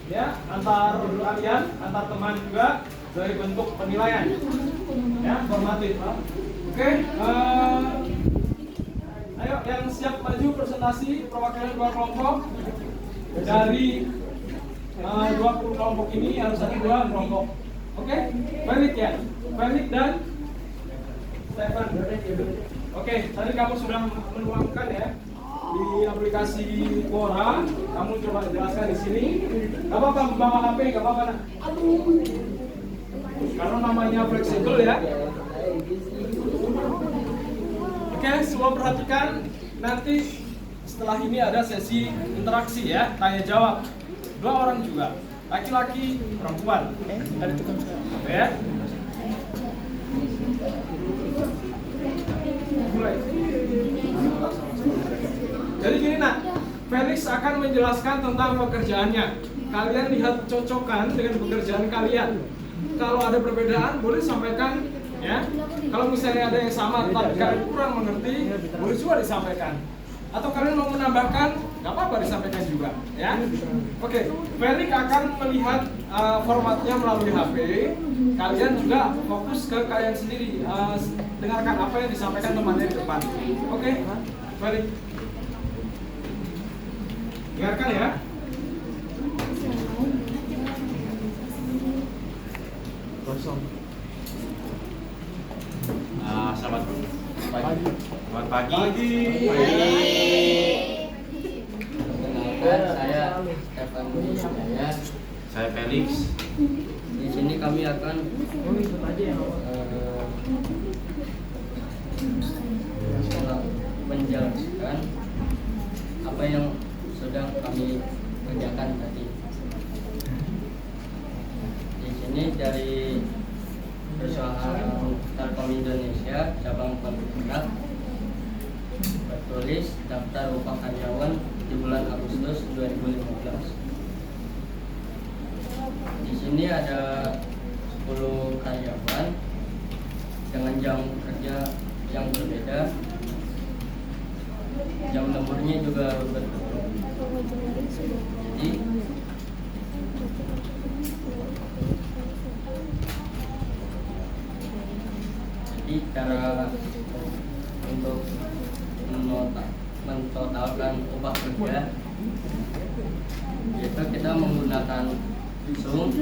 ya, antar kalian, antar teman juga, dari bentuk penilaian ya, formatif. Oke, ayo yang siap maju presentasi perwakilan dua kelompok. Dari 20 kelompok ini harus ada 2 kelompok. Oke, Felix ya, Felix dan Stefan. Oke, tadi kamu sudah menuangkan ya di aplikasi Quora. Kamu coba jelaskan di sini. Gak apa-apa bawa HP, gak apa-apa nak. Karena namanya fleksibel ya. Oke, semua perhatikan. Nanti setelah ini ada sesi interaksi ya, tanya jawab. 2 orang juga, laki-laki, perempuan. Ya. Mulai. Jadi gini nak, Felix akan menjelaskan tentang pekerjaannya. Kalian lihat cocokkan dengan pekerjaan kalian. Kalau ada perbedaan boleh sampaikan ya. Kalau misalnya ada yang sama tapi kalian kurang mengerti, boleh juga disampaikan. Atau kalian mau menambahkan, nggak apa-apa disampaikan juga ya. Oke, Felix akan melihat formatnya melalui HP. Kalian juga fokus ke kalian sendiri, dengarkan apa yang disampaikan temannya di depan. Oke, Felix, dengarkan ya. Selamat pagi. Perkenalkan, saya Stefan Wijaya. Saya Felix. Di sini kami akan menjelaskan apa yang sudah kami kerjakan tadi. Di sini dari perusahaan Telkom Indonesia cabang Pontianak bertulis daftar upah karyawan di bulan Agustus 2015. Di sini ada 10 karyawan dengan jam kerja yang berbeda. Jam lemburnya juga berbeda. Jadi cara untuk mentotalkan upah kerja itu kita menggunakan Zoom,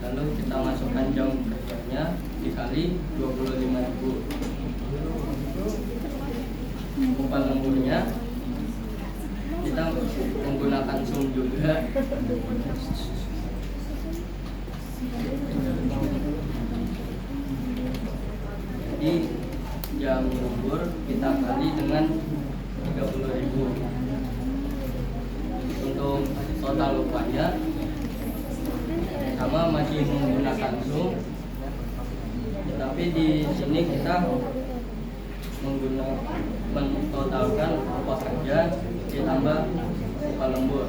lalu kita masukkan jam kerjanya dikali 25.000. Upah lemburnya kita menggunakan Zoom juga. Jadi jam lembur kita kali dengan 30.000. Untuk total upahnya sama masih menggunakan Zoom, tapi di sini kita mentotalkan upah kerja ditambah upah lembur.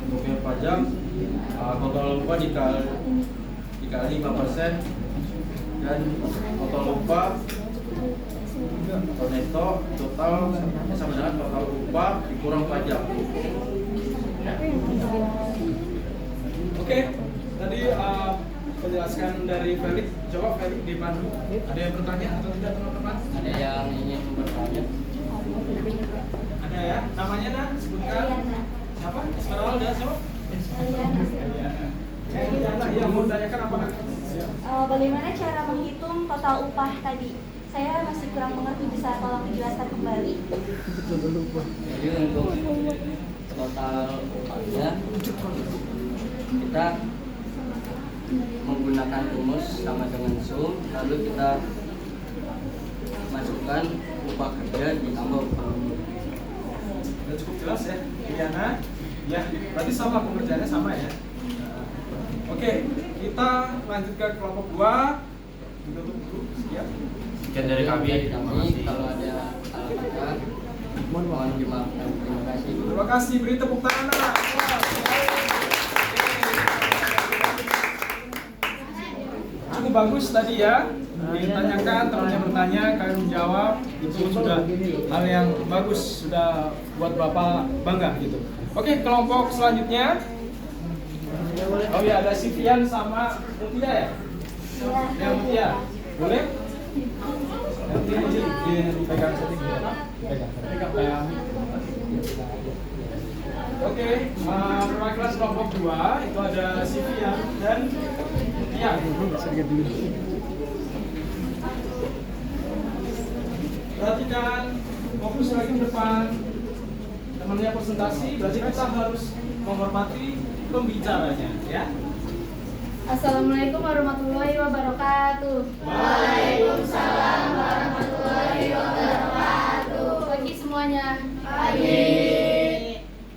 Untuk pajak total upah dikali 5% dan total upah atau neto total sama dengan total upah dikurang pajak. Oke, tadi penjelasan dari Felix. Coba Felix dipandu. Ada yang bertanya atau tidak teman-teman? Ada yang ingin bertanya? Ada ya? Namanya nah, sebutkan. Siapa? Sekarang ada siapa? Yang mau tanyakan apa? Bagaimana cara menghitung total upah tadi? Saya masih kurang mengerti, bisa tolong dijelaskan kembali? Jadi untuk total upahnya kita menggunakan rumus sama dengan Zoom, lalu kita masukkan upah kerja ditambah upah lembur. Sudah cukup jelas ya, Diana? Ya, berarti sama pengerjaannya sama ya. Oke, kita lanjutkan kelompok 2. Ditutup dulu, siap. Sekian dari kami. Kalau ada salah kata, mohon dimaafkan. Terima kasih. Terima kasih, beri tepuk tangan. Cukup bagus tadi ya. Ditanyakan, temannya bertanya, kalian menjawab. Itu sudah hal yang bagus, sudah buat Bapak bangga gitu. Oke, kelompok selanjutnya. Oh ya, ada Sivian sama Mutia ya? Yang Mutia, boleh? Nanti dipegang sedikit. Pegang. Oke, perwakilan kelompok 2 itu ada Sivian dan Mutia. Perhatikan, fokus lagi ke depan. Temannya presentasi, berarti kita harus menghormati pembicaranya, ya. Assalamualaikum warahmatullahi wabarakatuh. Waalaikumsalam warahmatullahi wabarakatuh. Pagi semuanya. Pagi.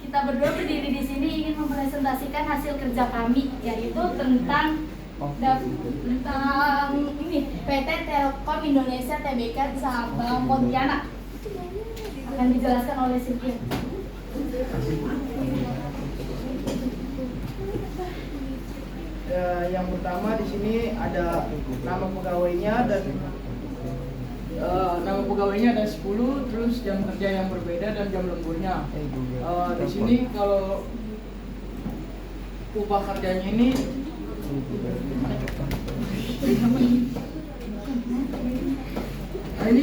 Kita berdua berdiri di sini ingin mempresentasikan hasil kerja kami, yaitu tentang ini PT Telkom Indonesia Tbk Cabang Pontianak. Akan dijelaskan oleh Siti. Yang pertama di sini ada nama pegawainya dan nama pegawainya ada 10, terus jam kerja yang berbeda dan jam lemburnya. Di sini kalau upah kerjanya ini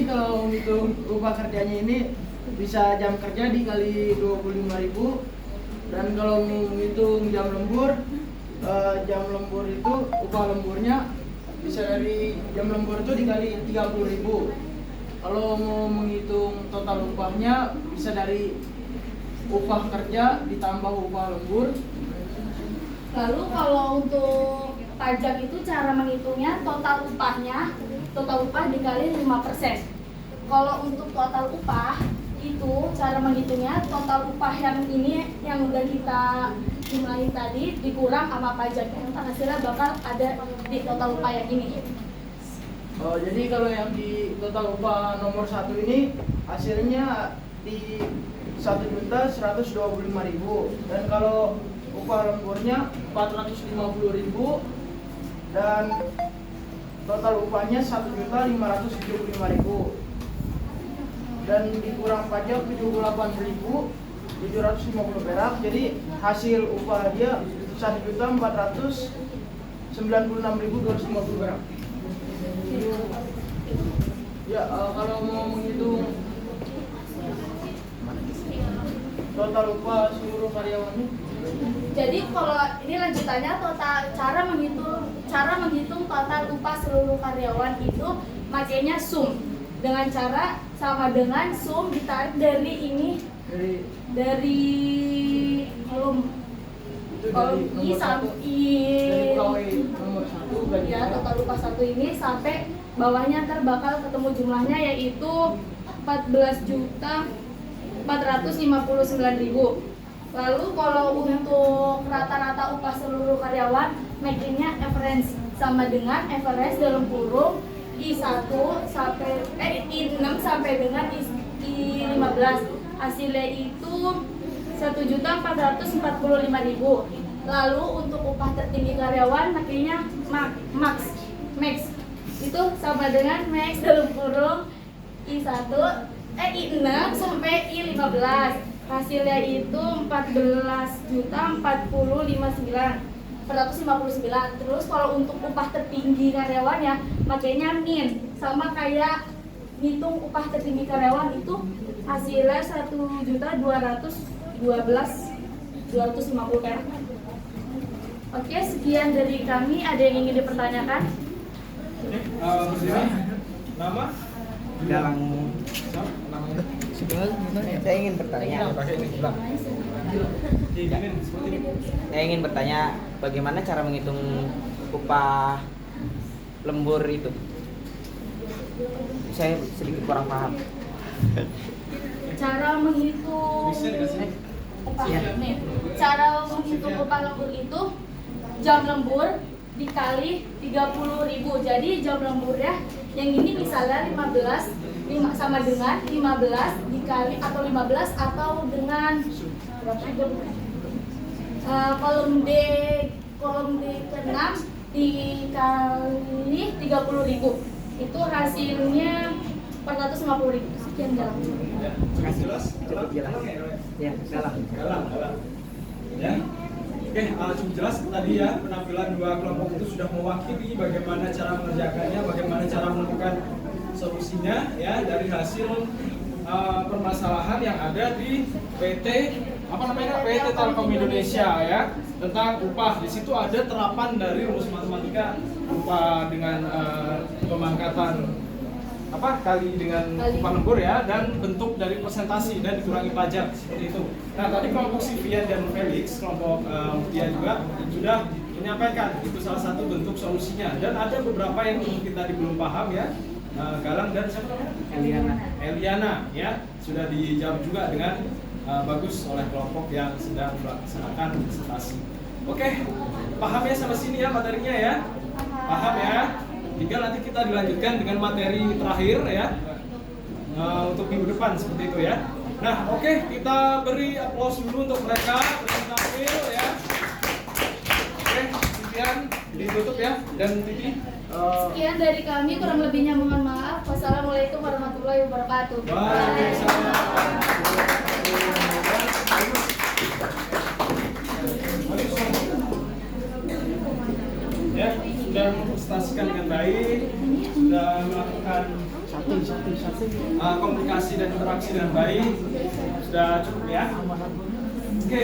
kalau hitung upah kerjanya ini bisa jam kerja dikali 25.000, dan kalau menghitung jam lembur itu upah lemburnya bisa dari jam lembur itu dikali 30.000. Kalau mau menghitung total upahnya bisa dari upah kerja ditambah upah lembur. Lalu kalau untuk pajak itu cara menghitungnya total upah dikali 5%. Kalau untuk total upah itu cara menghitungnya total upah yang ini yang udah kita jumlahin tadi dikurang sama pajaknya, hasilnya bakal ada di total upah yang ini. Jadi kalau yang di total upah nomor 1 ini hasilnya di 1.125.000, dan kalau upah lemburnya 450.000 dan total upahnya 1.575.000 dan dikurang pajak 78.750 perak, jadi hasil upah dia 1.496.250 perak. Ya, kalau mau menghitung total upah seluruh karyawannya Jadi kalau ini lanjutannya total cara menghitung total upah seluruh karyawan itu makanya sum dengan cara sama dengan sum ditarik dari ini dari kolom I sampai nomor 1 gaji ya total upah 1 ini sampai bawahnya ntar bakal ketemu jumlahnya yaitu 14.459.000. Lalu kalau untuk rata-rata upah seluruh karyawan makanya average sama dengan average dalam kurung I1 sampai I6 sampai dengan I15. Hasilnya itu 1.445.000. Lalu untuk upah tertinggi karyawan makanya max itu sama dengan max dalam kurung I6 sampai I15. Hasilnya itu 14.459.459. Terus kalau untuk upah tertinggi karyawan ya makanya min sama kayak ngitung upah tertinggi karyawan itu hasilnya 1.212.250 perak. Oke, sekian dari kami. Ada yang ingin dipertanyakan? Berdiri. Nama? Dalam Namanya? Saya ingin bertanya. Saya ingin bertanya bagaimana cara menghitung upah lembur itu? Saya sedikit kurang paham. Cara menghitung upah nih. Cara menghitung upah lembur itu jam lembur dikali 30.000. Jadi jam lemburnya yang ini misalnya 15 sama dengan 15 dikali atau 15 atau dengan kolom D ke-6 dikali 30.000. Itu hasilnya 450.000. Sekian dalam. Cukup jelas. Ya, dalam. Ya. Oke, cukup jelas tadi ya penampilan dua kelompok itu sudah mewakili bagaimana cara mengerjakannya, bagaimana cara menemukan solusinya ya dari hasil permasalahan yang ada di PT PT Telkom Indonesia ya tentang upah. Di situ ada terapan dari rumus matematika upah dengan pemangkatan kali dengan upah lembur ya dan bentuk dari persentasi dan dikurangi pajak seperti itu. Nah tadi kelompok Sivian dan Felix, kelompok dia juga sudah menyampaikan itu salah satu bentuk solusinya dan ada beberapa yang mungkin tadi belum paham ya. Galang dan siapa namanya? Eliana ya sudah dijawab juga dengan bagus oleh kelompok yang sedang melaksanakan presentasi. Oke, paham ya sampai sini ya materinya ya? Paham ya? Tinggal nanti kita dilanjutkan dengan materi terakhir ya untuk minggu depan seperti itu ya. Nah, oke, kita beri aplaus dulu untuk mereka bertampil ya. Oke, Vivian ditutup ya dan Titi. Sekian dari kami, kurang lebihnya mohon maaf. Wassalamualaikum warahmatullahi wabarakatuh. Ya, sudah mempresentasikan dengan baik, sudah melakukan komunikasi dan interaksi dengan baik, sudah cukup ya. Oke,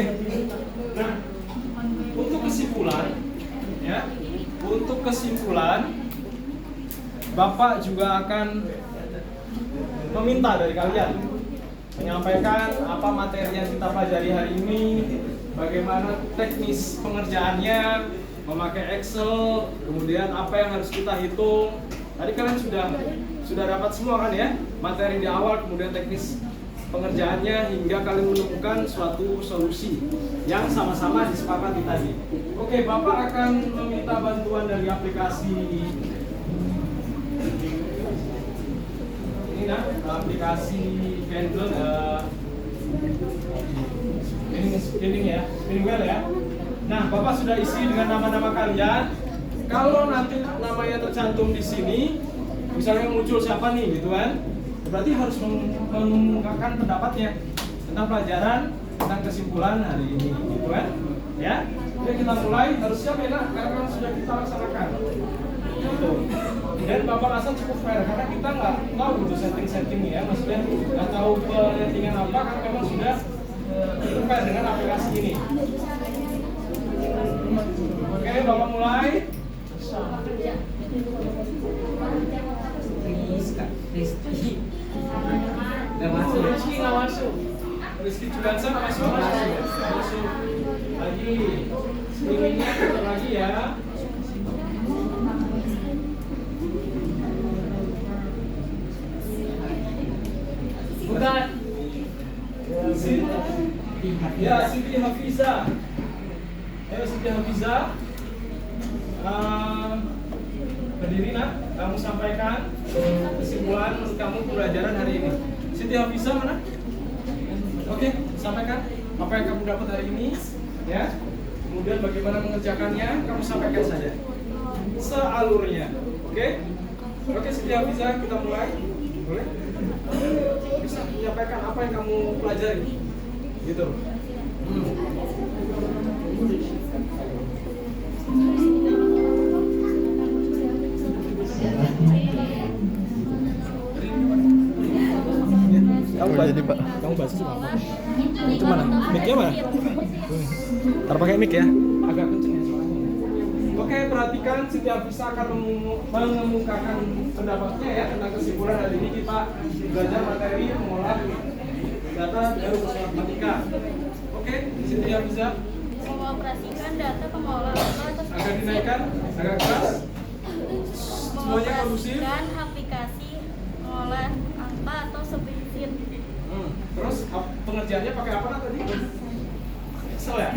nah untuk kesimpulan, ya, untuk kesimpulan, Bapak juga akan meminta dari kalian menyampaikan apa materi yang kita pelajari hari ini, bagaimana teknis pengerjaannya, memakai Excel, kemudian apa yang harus kita hitung. Tadi kalian sudah dapat semua kan ya, materi di awal, kemudian teknis pengerjaannya hingga kalian menemukan suatu solusi yang sama-sama disepakati tadi. Oke, Bapak akan meminta bantuan dari aplikasi ini nah, aplikasi Candle spinning ya, spinning wheel ya. Nah, Bapak sudah isi dengan nama-nama kalian. Kalau nanti namanya tercantum di sini, misalnya muncul siapa nih gitu kan, berarti harus mengungkapkan pendapatnya tentang pelajaran, tentang kesimpulan hari ini gitu kan. Ya. Jadi kita mulai, harus siap ya nak, karena sudah kita laksanakan. Gitu. Dan Bapak rasa cukup fair karena kita nggak tahu gitu setting-settingnya ya, maksudnya nggak tahu penyetingan apa, karena memang sudah fair dengan aplikasi ini. Oke, Bapak mulai. Rizky nggak masuk. Rizky Juliansa nggak masuk. Masuk. Lagi. Screeningnya putar lagi ya. Bukan. Ya, Siti Hafiza. Ayo Siti Hafiza. Berdiri nak, kamu sampaikan kesimpulan menurut kamu pembelajaran hari ini. Siti Hafiza mana? Oke, sampaikan apa yang kamu dapat hari ini, ya. Kemudian bagaimana mengerjakannya, kamu sampaikan saja. Sealurnya, oke? Oke, Siti Hafiza, kita mulai. Boleh? Bisa menyampaikan apa yang kamu pelajari, gitu. Kamu bahasa sih apa? Itu mana? Mic-nya mana? Ntar pakai mic ya. Agak kenceng ya suaranya. Oke, perhatikan Siti Hafiza akan mengemukakan pendapatnya ya tentang kesimpulan hari ini kita belajar materi mengolah data dari matematika. Oke, Siti Hafiza. Mengoperasikan data pengelolaan atas Agak dinaikkan, agak keras. Semuanya kondusif. mengoperasikan aplikasi mengolah angka atau spreadsheet. Terus pengerjaannya pakai apa tadi? Excel ya?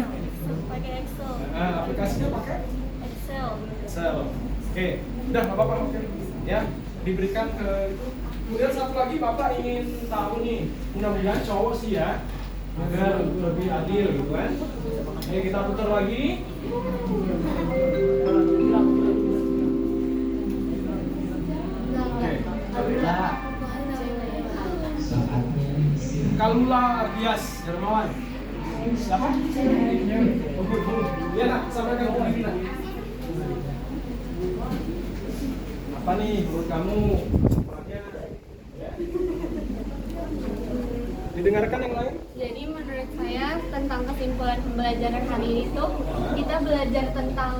Pakai Excel. Nah, aplikasinya pakai Excel. Excel. Oke, udah nggak apa-apa. Oke, ya diberikan ke itu. Kemudian satu lagi Bapak ingin tahu nih, mudah-mudahan cowok sih ya, agar lebih adil gitu kan. Oke, kita putar lagi. Oke, Kalula Ardias Hermawan. Siapa? Iya nak, sampaikan ke Budi nak. Apa nih menurut kamu? Didengarkan yang lain? Jadi menurut saya tentang kesimpulan pembelajaran hari ini tuh kita belajar tentang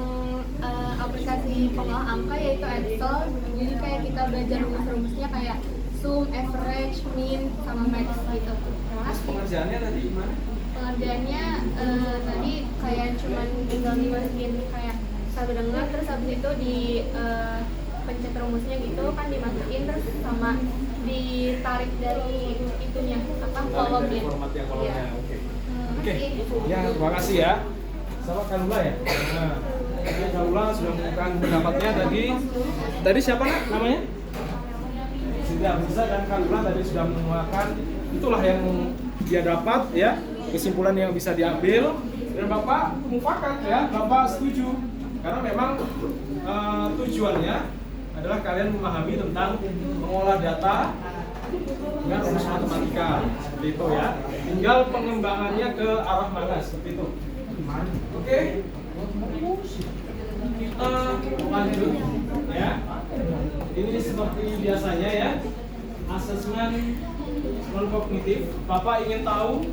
aplikasi pengolah angka yaitu Excel. Jadi kayak kita belajar rumus-rumusnya kayak sum, average, mean, sama max gitu. Terus pengerjaannya tadi gimana? Pengerjaannya tadi kayak cuman tinggal dimasukin kayak satu dengar terus habis itu di pencet rumusnya gitu kan dimasukin terus sama ditarik dari itunya apa kolomnya. Format yang kolomnya. Iya. Oke. Oke. Ya, terima kasih ya. Sama Kalula ya. Nah, Kalula sudah menunjukkan pendapatnya tadi. Tadi siapa nak namanya? Siti Hafiza dan Kalula tadi sudah mengemukakan itulah yang dia dapat ya, kesimpulan yang bisa diambil dan Bapak mufakat ya, Bapak setuju karena memang tujuannya adalah kalian memahami tentang mengolah data dengan rumus matematika seperti itu ya. Tinggal pengembangannya ke arah mana seperti itu. Oke. Kita lanjut ya. Ini seperti biasanya ya. Asesmen non kognitif. Bapak ingin tahu,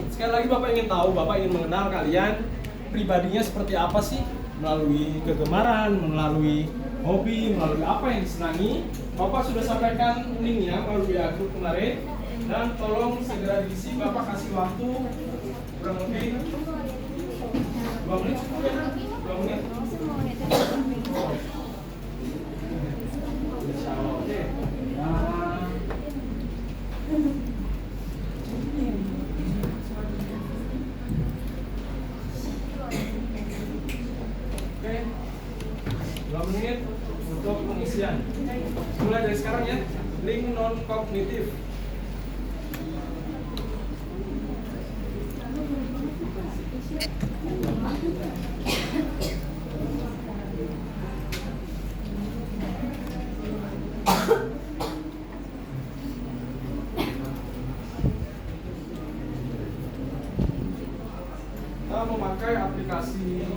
sekali lagi Bapak ingin tahu, Bapak ingin mengenal kalian pribadinya seperti apa sih, melalui kegemaran, melalui hobi, melalui apa yang disenangi. Bapak sudah sampaikan linknya melalui grup kemarin dan tolong segera diisi. Bapak kasih waktu kurang lebih 2 menit cukup ya? 2 menit? Oke. Oke, 2 menit untuk pengisian. Mulai dari sekarang ya, link non kognitif. Kita memakai aplikasi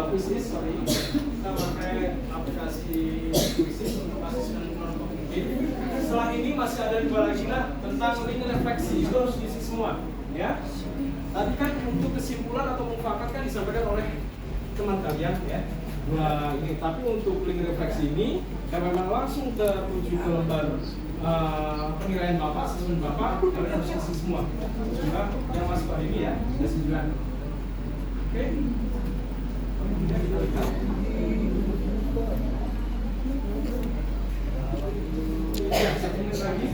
Quizizz, kita pakai aplikasi Quizizz untuk asesmen non kognitif. Setelah ini masih ada 2 lagi nak tentang link refleksi, itu harus diisi semua, ya. Tadi kan untuk kesimpulan atau mufakat kan disampaikan oleh teman kalian ya. Nah ini, tapi untuk link refleksi ini yang memang langsung tertuju ke lembar penilaian Bapak, asesmen Bapak, kalian harus isi semua. Juga yang masuk hari ini ya, ada 9. Oke. Kemudian kita lihat. Ya, 1 menit lagi.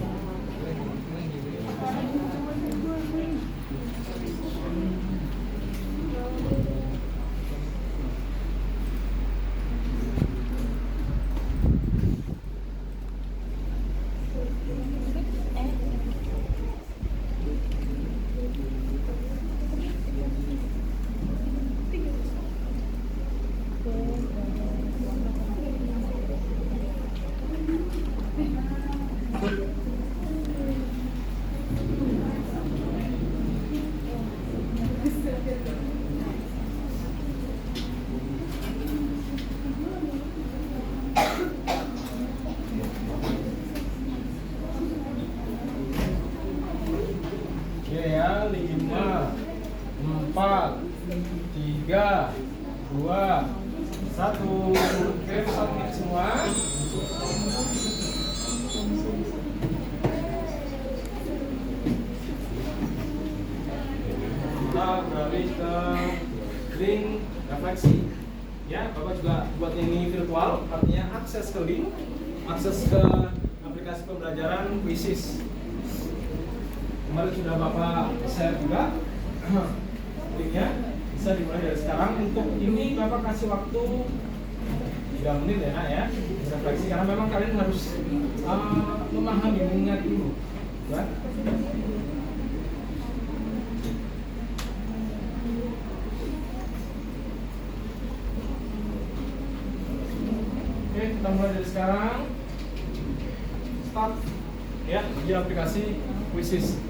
Oke ya, 5, 4, 3, 2, 1. Oke, 1 menit semua. Kita beralih ke link refleksi. Ya, Bapak juga buat ini virtual, artinya akses ke link, akses ke aplikasi pembelajaran Quizzes. Kemarin sudah Bapak share juga linknya, bisa dimulai dari sekarang. Untuk ini Bapak kasih waktu 3 menit ya Nak ya, refleksi, karena memang kalian harus memahami, mengingat dulu ya. Oke, kita mulai dari sekarang. Start ya di aplikasi Quizzes.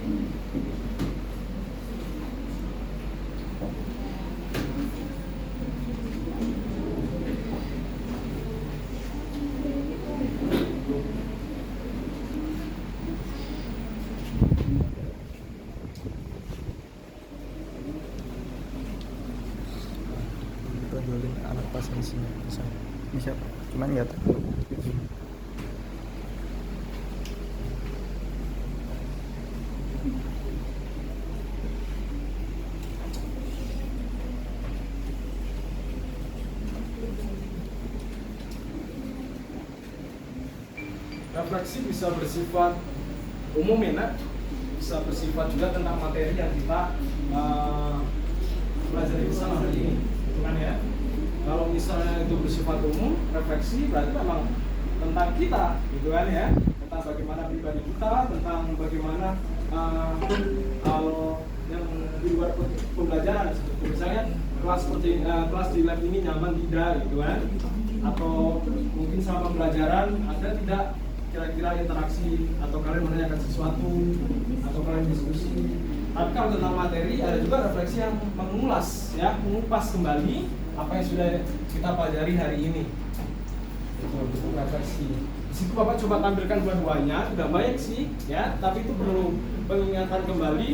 Tonjolin anak pas di sini bisa cuman nggak tahu. Refleksi bisa bersifat umum ya Nak, bisa bersifat juga tentang materi yang kita pelajari bersama hari ini, kan ya. Kalau misalnya itu bersifat umum, refleksi berarti memang tentang kita, gitu kan ya, tentang bagaimana pribadi kita, tentang bagaimana yang di luar pembelajaran, seperti misalnya kelas di lab ini nyaman tidak, gitu kan, atau mungkin sama pembelajaran ada tidak kira-kira interaksi, atau kalian menanyakan sesuatu, atau kalian diskusi. Tapi kalau tentang materi ada juga refleksi yang mengulas ya, mengupas kembali apa yang sudah kita pelajari hari ini. Itu bentuk refleksi. Di situ Bapak coba tampilkan dua-duanya, sudah baik sih ya, tapi itu perlu pengingatkan kembali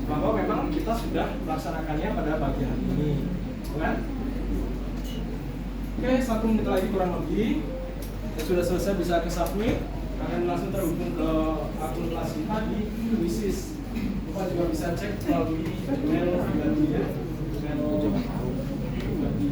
bahwa memang kita sudah melaksanakannya pada pagi hari ini, kan? Oke, 1 menit lagi kurang lebih. Ya, sudah selesai bisa ke submit. Kalian langsung terhubung ke akun kelas kita di Quizzes. Bapak juga bisa cek melalui email pribadi ya. Email pribadi.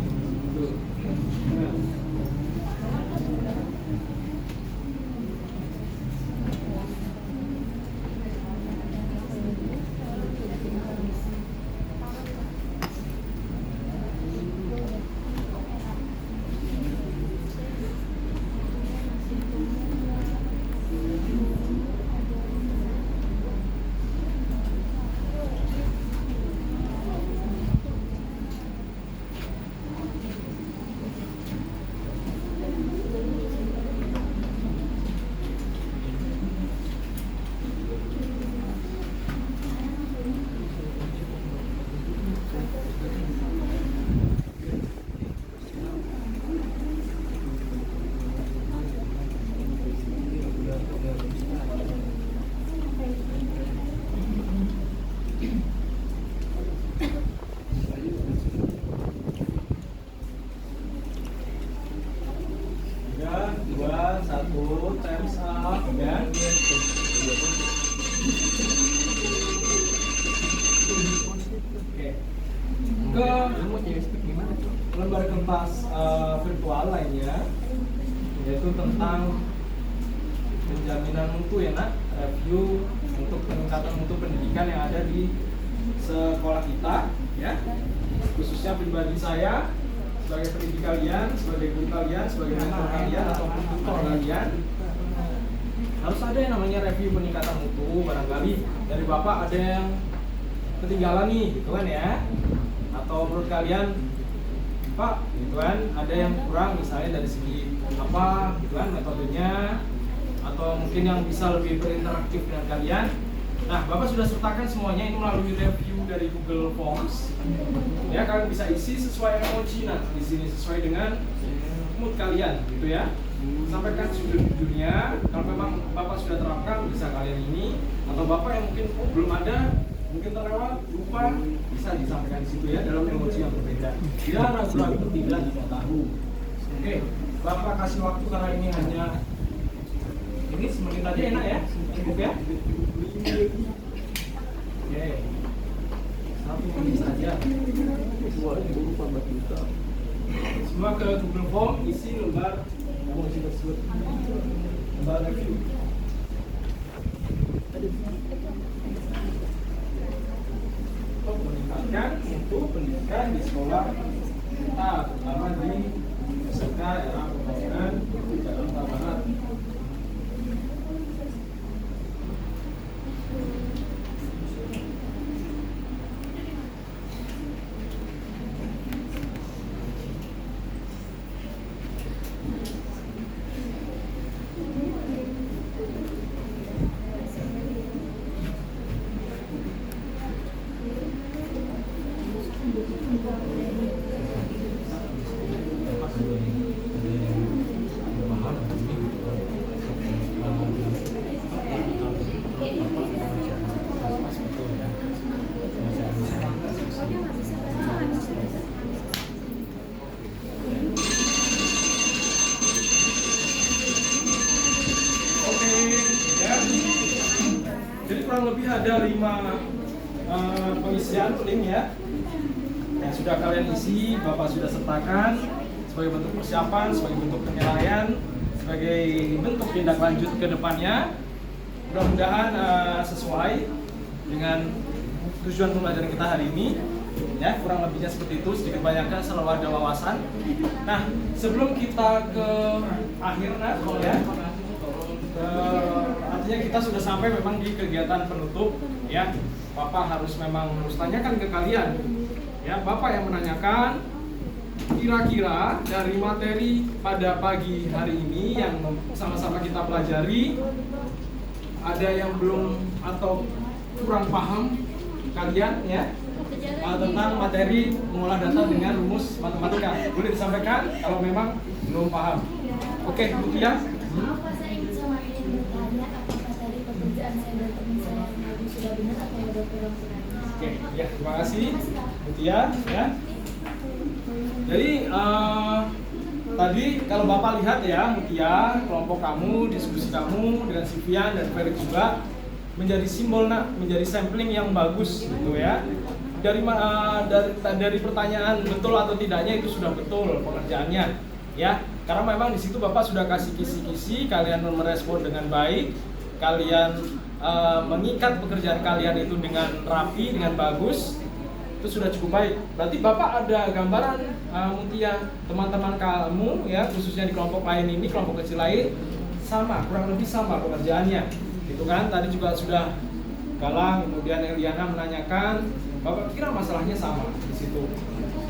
ya. Oke. Ke lembar kertas virtual lainnya, yaitu tentang penjaminan mutu ya nak, review untuk peningkatan mutu pendidikan yang ada di sekolah kita ya, khususnya pribadi saya sebagai pendidik kalian, sebagai guru kalian, sebagai mentor kalian ataupun tutor kalian, harus ada yang namanya review peningkatan mutu. Barangkali dari bapak ada yang ketinggalan nih gitu kan ya, atau menurut kalian Pak gitu kan ada yang kurang misalnya dari segi apa gitu kan metodenya, atau mungkin yang bisa lebih berinteraktif dengan kalian. Nah, Bapak sudah sertakan semuanya ini melalui review dari Google Forms. Ya, kalian bisa isi sesuai emoji nah di sini sesuai dengan mood kalian gitu ya. Sampaikan judul-judulnya. Kalau memang Bapak sudah terapkan bisa kalian ini, atau Bapak yang mungkin belum ada, mungkin terlewat, lupa, bisa disampaikan di situ ya dalam emoji yang berbeda. Tidak ragu-ragu, tidak tahu. Oke, Bapak kasih waktu karena ini hanya ini semenit aja enak ya, cukup ya. Oke, 1 menit saja. Semua ke Google Form isi lembar emoji tersebut, lembar review. Untuk meningkatkan mutu pendidikan di sekolah kita, terutama di SMK era pembangunan Jakarta Barat. Jadi kurang lebih ada 5 pengisian link ya yang sudah kalian isi, Bapak sudah sertakan sebagai bentuk persiapan, sebagai bentuk penilaian, sebagai bentuk tindak lanjut ke depannya. Mudah-mudahan sesuai dengan tujuan pembelajaran kita hari ini ya, kurang lebihnya seperti itu, sedikit banyaknya selalu ada wawasan. Nah, sebelum kita ke akhir ya, artinya kita sudah sampai memang di kegiatan penutup ya. Bapak harus tanyakan ke kalian ya, Bapak yang menanyakan kira-kira dari materi pada pagi hari ini yang sama-sama kita pelajari, ada yang belum atau kurang paham kalian ya tentang materi mengolah data dengan rumus matematika, boleh disampaikan kalau memang belum paham. Oke, Bu Tia. Saya ingin sama ingin bertanya apakah tadi pekerjaan saya dan teman saya sudah benar atau ada kurang. Oke, ya terima kasih Bu Tia ya. Jadi tadi kalau Bapak lihat ya Mutia, kelompok kamu, diskusi kamu dengan Sivian dan Felix juga menjadi simbol menjadi sampling yang bagus gitu ya. Dari pertanyaan betul atau tidaknya itu sudah betul pengerjaannya ya. Karena memang di situ Bapak sudah kasih kisi-kisi, kalian merespon dengan baik, kalian mengikat pekerjaan kalian itu dengan rapi, dengan bagus. Itu sudah cukup baik. Berarti Bapak ada gambaran Mutia, teman-teman kamu ya, khususnya di kelompok lain ini, kelompok kecil lain sama, kurang lebih sama pengerjaannya. Gitu kan? Tadi juga sudah Galang, kemudian Eliana menanyakan, Bapak kira masalahnya sama di situ.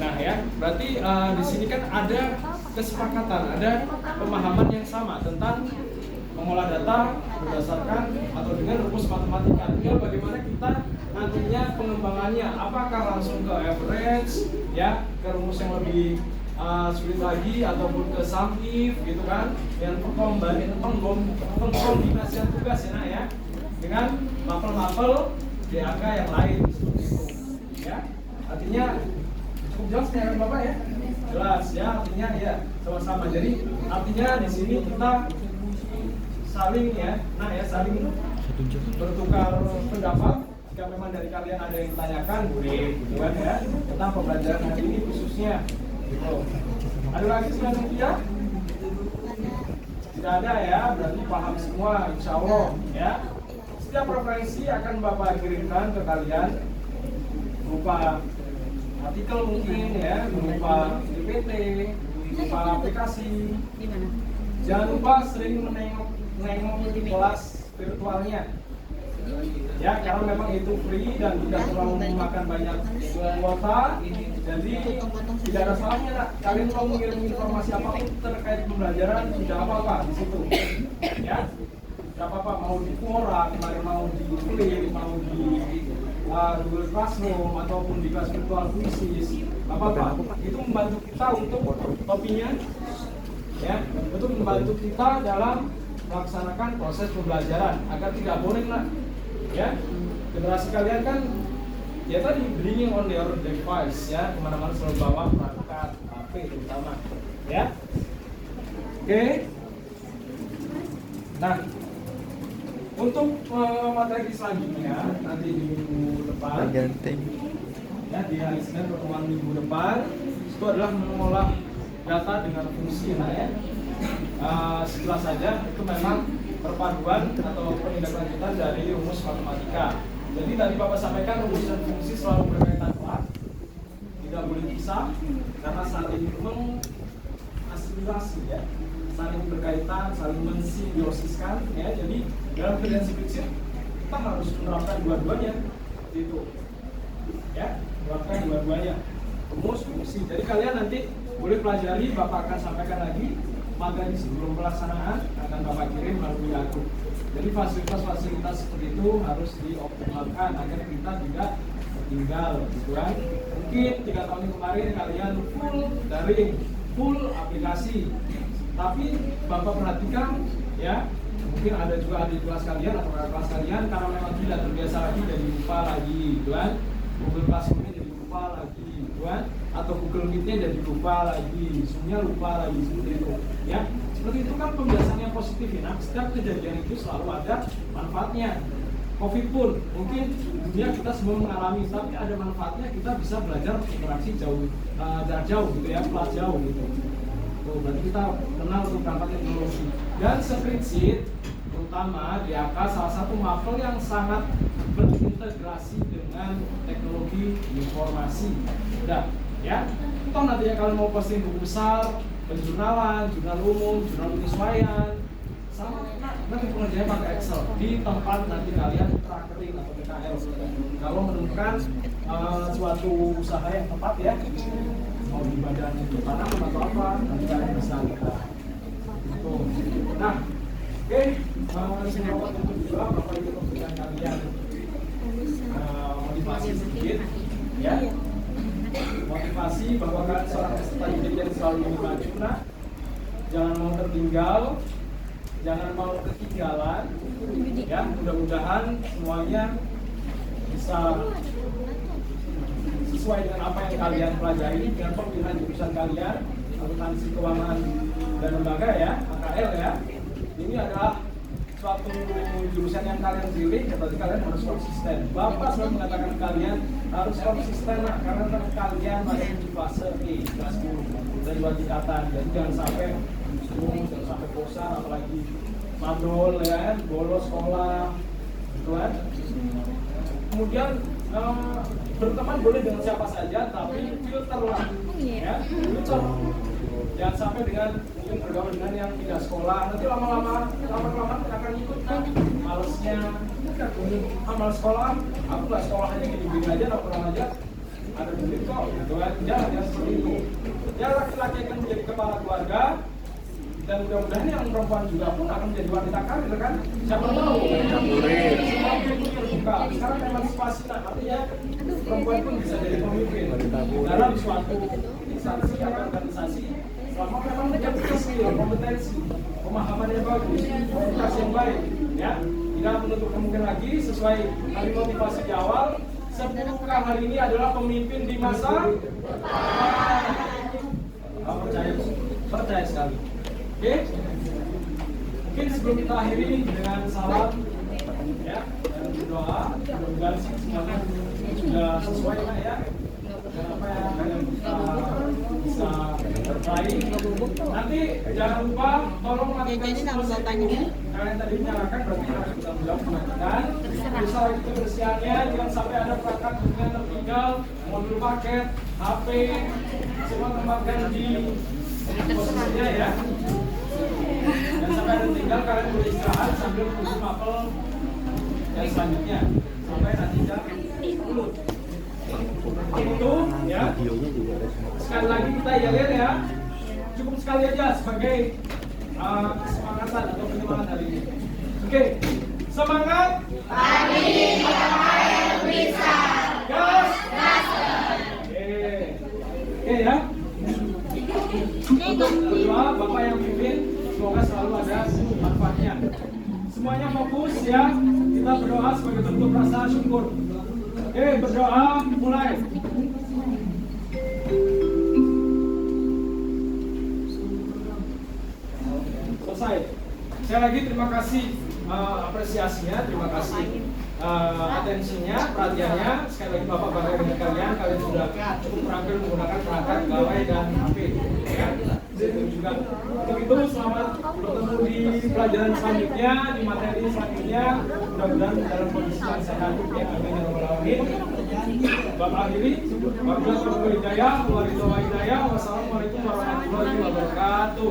Nah ya, berarti di sini kan ada kesepakatan, ada pemahaman yang sama tentang mengolah data berdasarkan atau dengan rumus matematika. Tinggal bagaimana kita nantinya pengembangannya, apakah langsung ke average ya, ke rumus yang lebih sulit lagi, ataupun ke sum if gitu kan, yang pengkombinasian tugas ya dengan mapel-mapel DAK yang lain seperti itu ya. Artinya cukup jelas ya kan Bapak ya? Jelas ya, artinya ya sama-sama. Jadi artinya di sini kita saling saling bertukar pendapat. Jika memang dari kalian ada yang ditanyakan, boleh gitu kan ya, tentang pembelajaran hari ini khususnya. Gitu. Ada lagi silakan dia? Tidak ada ya, berarti paham semua, insya Allah ya. Setiap referensi akan Bapak kirimkan ke kalian berupa artikel mungkin ya, berupa PPT, berupa aplikasi. Jangan lupa sering menengok kelas virtualnya. Ya, karena memang itu free dan tidak terlalu memakan banyak kuota, jadi tidak ada salahnya nak kalian mau mengirim informasi apapun terkait pembelajaran, tidak apa-apa di situ. Ya, tidak apa-apa, mau di Quora, kemarin mau di Flip, mau di Google Classroom ataupun di kelas virtual Quizzes, apa-apa. Itu membantu kita untuk topinya, ya, untuk membantu kita dalam melaksanakan proses pembelajaran agar tidak boring lah. Ya, generasi kalian kan ya tadi bringing on their device ya, kemana-mana selalu bawa perangkat HP terutama ya. Oke. Nah, untuk materi selanjutnya nanti di minggu depan ya, di hari Senin pertemuan minggu depan itu adalah mengolah data dengan fungsi ya. Setelah saja itu memang perpaduan atau penindaklanjutan dari rumus matematika. Jadi tadi Bapak sampaikan rumus dan fungsi selalu berkaitan erat, tidak boleh pisah karena saling mengasimilasi ya, saling berkaitan, saling mensimbiosiskan ya. Jadi dalam kerjaan prinsip kita harus menerapkan dua-duanya, gitu ya, menerapkan dua-duanya rumus fungsi. Jadi kalian nanti boleh pelajari, Bapak akan sampaikan lagi materi sebelum pelaksanaan akan Bapak kirim melalui aku. Jadi fasilitas-fasilitas seperti itu harus dioptimalkan agar kita tidak tertinggal, gitu kan? Mungkin 3 tahun kemarin kalian full daring, full aplikasi, tapi Bapak perhatikan ya, mungkin ada juga adik kelas kalian atau kakak kelas kalian karena memang tidak terbiasa lagi jadi lupa lagi, gitu kan? Google Classroom-nya jadi lupa lagi, gitu kan? Atau Google Meet-nya jadi lupa lagi, Zoom-nya lupa lagi, seperti itu ya. Seperti itu kan pembiasaan yang positif ya. Nah, setiap kejadian itu selalu ada manfaatnya. Covid pun mungkin dunia kita semua mengalami, tapi ada manfaatnya, kita bisa belajar interaksi jarak jauh gitu ya, kelas jauh gitu. Tuh, berarti kita kenal untuk perangkat teknologi. Dan spreadsheet terutama di AK salah satu mapel yang sangat berintegrasi dengan teknologi informasi. Udah ya, toh nantinya kalian mau posting buku besar, penjurnalan, jurnal umum, jurnal penyesuaian, sama nanti pengerjaannya pakai Excel di tempat nanti kalian tracking atau PKL. Kalau menemukan suatu usaha yang tepat ya, mau di badan itu tanam atau apa, nanti kalian bisa lihat. Gitu. Nah, oke, saya mau tutup juga Bapak Ibu memberikan kalian motivasi sedikit, ya. Motivasi bahwa kalian seorang peserta didik yang selalu ingin maju, nah, jangan mau tertinggal, jangan mau ketinggalan, ya. Mudah-mudahan semuanya bisa sesuai dengan apa yang kalian pelajari dengan pemilihan jurusan kalian, akuntansi keuangan dan lembaga ya, AKL ya. Ini adalah suatu jurusan yang kalian pilih, berarti kalian harus konsisten. Bapak selalu mengatakan kalian harus konsisten, nah, karena kalian masih di fase E, kelas 10 dan 2 tingkatan. Jadi jangan sampai jangan sampai bosan, apalagi mandol ya, bolos sekolah, gitu kan. Kemudian berteman boleh dengan siapa saja, tapi filter lah, ya, filter. Jangan sampai dengan mungkin bergaul dengan yang tidak sekolah, nanti lama-lama akan ikut kan, malesnya, males sekolah, aku nggak sekolah aja gini-gini aja, nongkrong aja, ada duit kok, gitu kan. Jangan seperti itu. Ya, laki-laki akan menjadi kepala keluarga, dan mudah-mudahan yang perempuan juga pun akan menjadi wanita karir kan. Siapa tahu semua pintu terbuka. Sekarang emansipasi, artinya perempuan pun bisa jadi pemimpin dalam suatu instansi atau organisasi selama memang menjadi skill, kompetensi, pemahaman yang bagus, komunikasi yang baik, ya. Tidak menutup kemungkinan lagi sesuai tadi motivasi di awal. 10K hari ini adalah pemimpin di masa depan. Percaya sekali. Oke, Mungkin sebelum kita akhiri dengan salam ya dan berdoa, mudah-mudahan semuanya sudah sesuai lah ya dengan apa yang kalian bisa raih. Nanti jangan lupa tolong lakukan semuanya. Kalian tadi menyalakan berarti harus benar-benar memastikan bisa itu kebersihannya, jangan sampai ada perangkat yang tertinggal, mobil paket, HP, semua tempatkan di posisinya ya. Dan sampai ada tinggal kalian boleh istirahat sambil menunggu mapel yang selanjutnya sampai nanti jam 10. Itu ya. Sekali lagi kita yalir ya. Cukup sekali aja sebagai kesemangatan atau penyemangat hari ini. Oke, semangat. Pagi yang bisa. Gas. Oke ya. Untuk berdoa Bapak yang pimpin, semoga selalu ada manfaatnya. Semuanya fokus ya. Kita berdoa sebagai bentuk rasa syukur. Oke, berdoa mulai. Selesai. Saya lagi terima kasih apresiasinya, terima kasih atensinya, perhatiannya. Sekali lagi Bapak-Bapak dan kalian sudah cukup terampil menggunakan perangkat gawai dan HP. Ya. Juga untuk itu selamat bertemu di pelajaran selanjutnya, di materi selanjutnya. Mudah-mudahan dalam kondisi yang sehat ya. Amin ya rabbal alamin. Bapak akhiri, wabillahi taufiq wal hidayah, wassalamualaikum warahmatullahi wabarakatuh.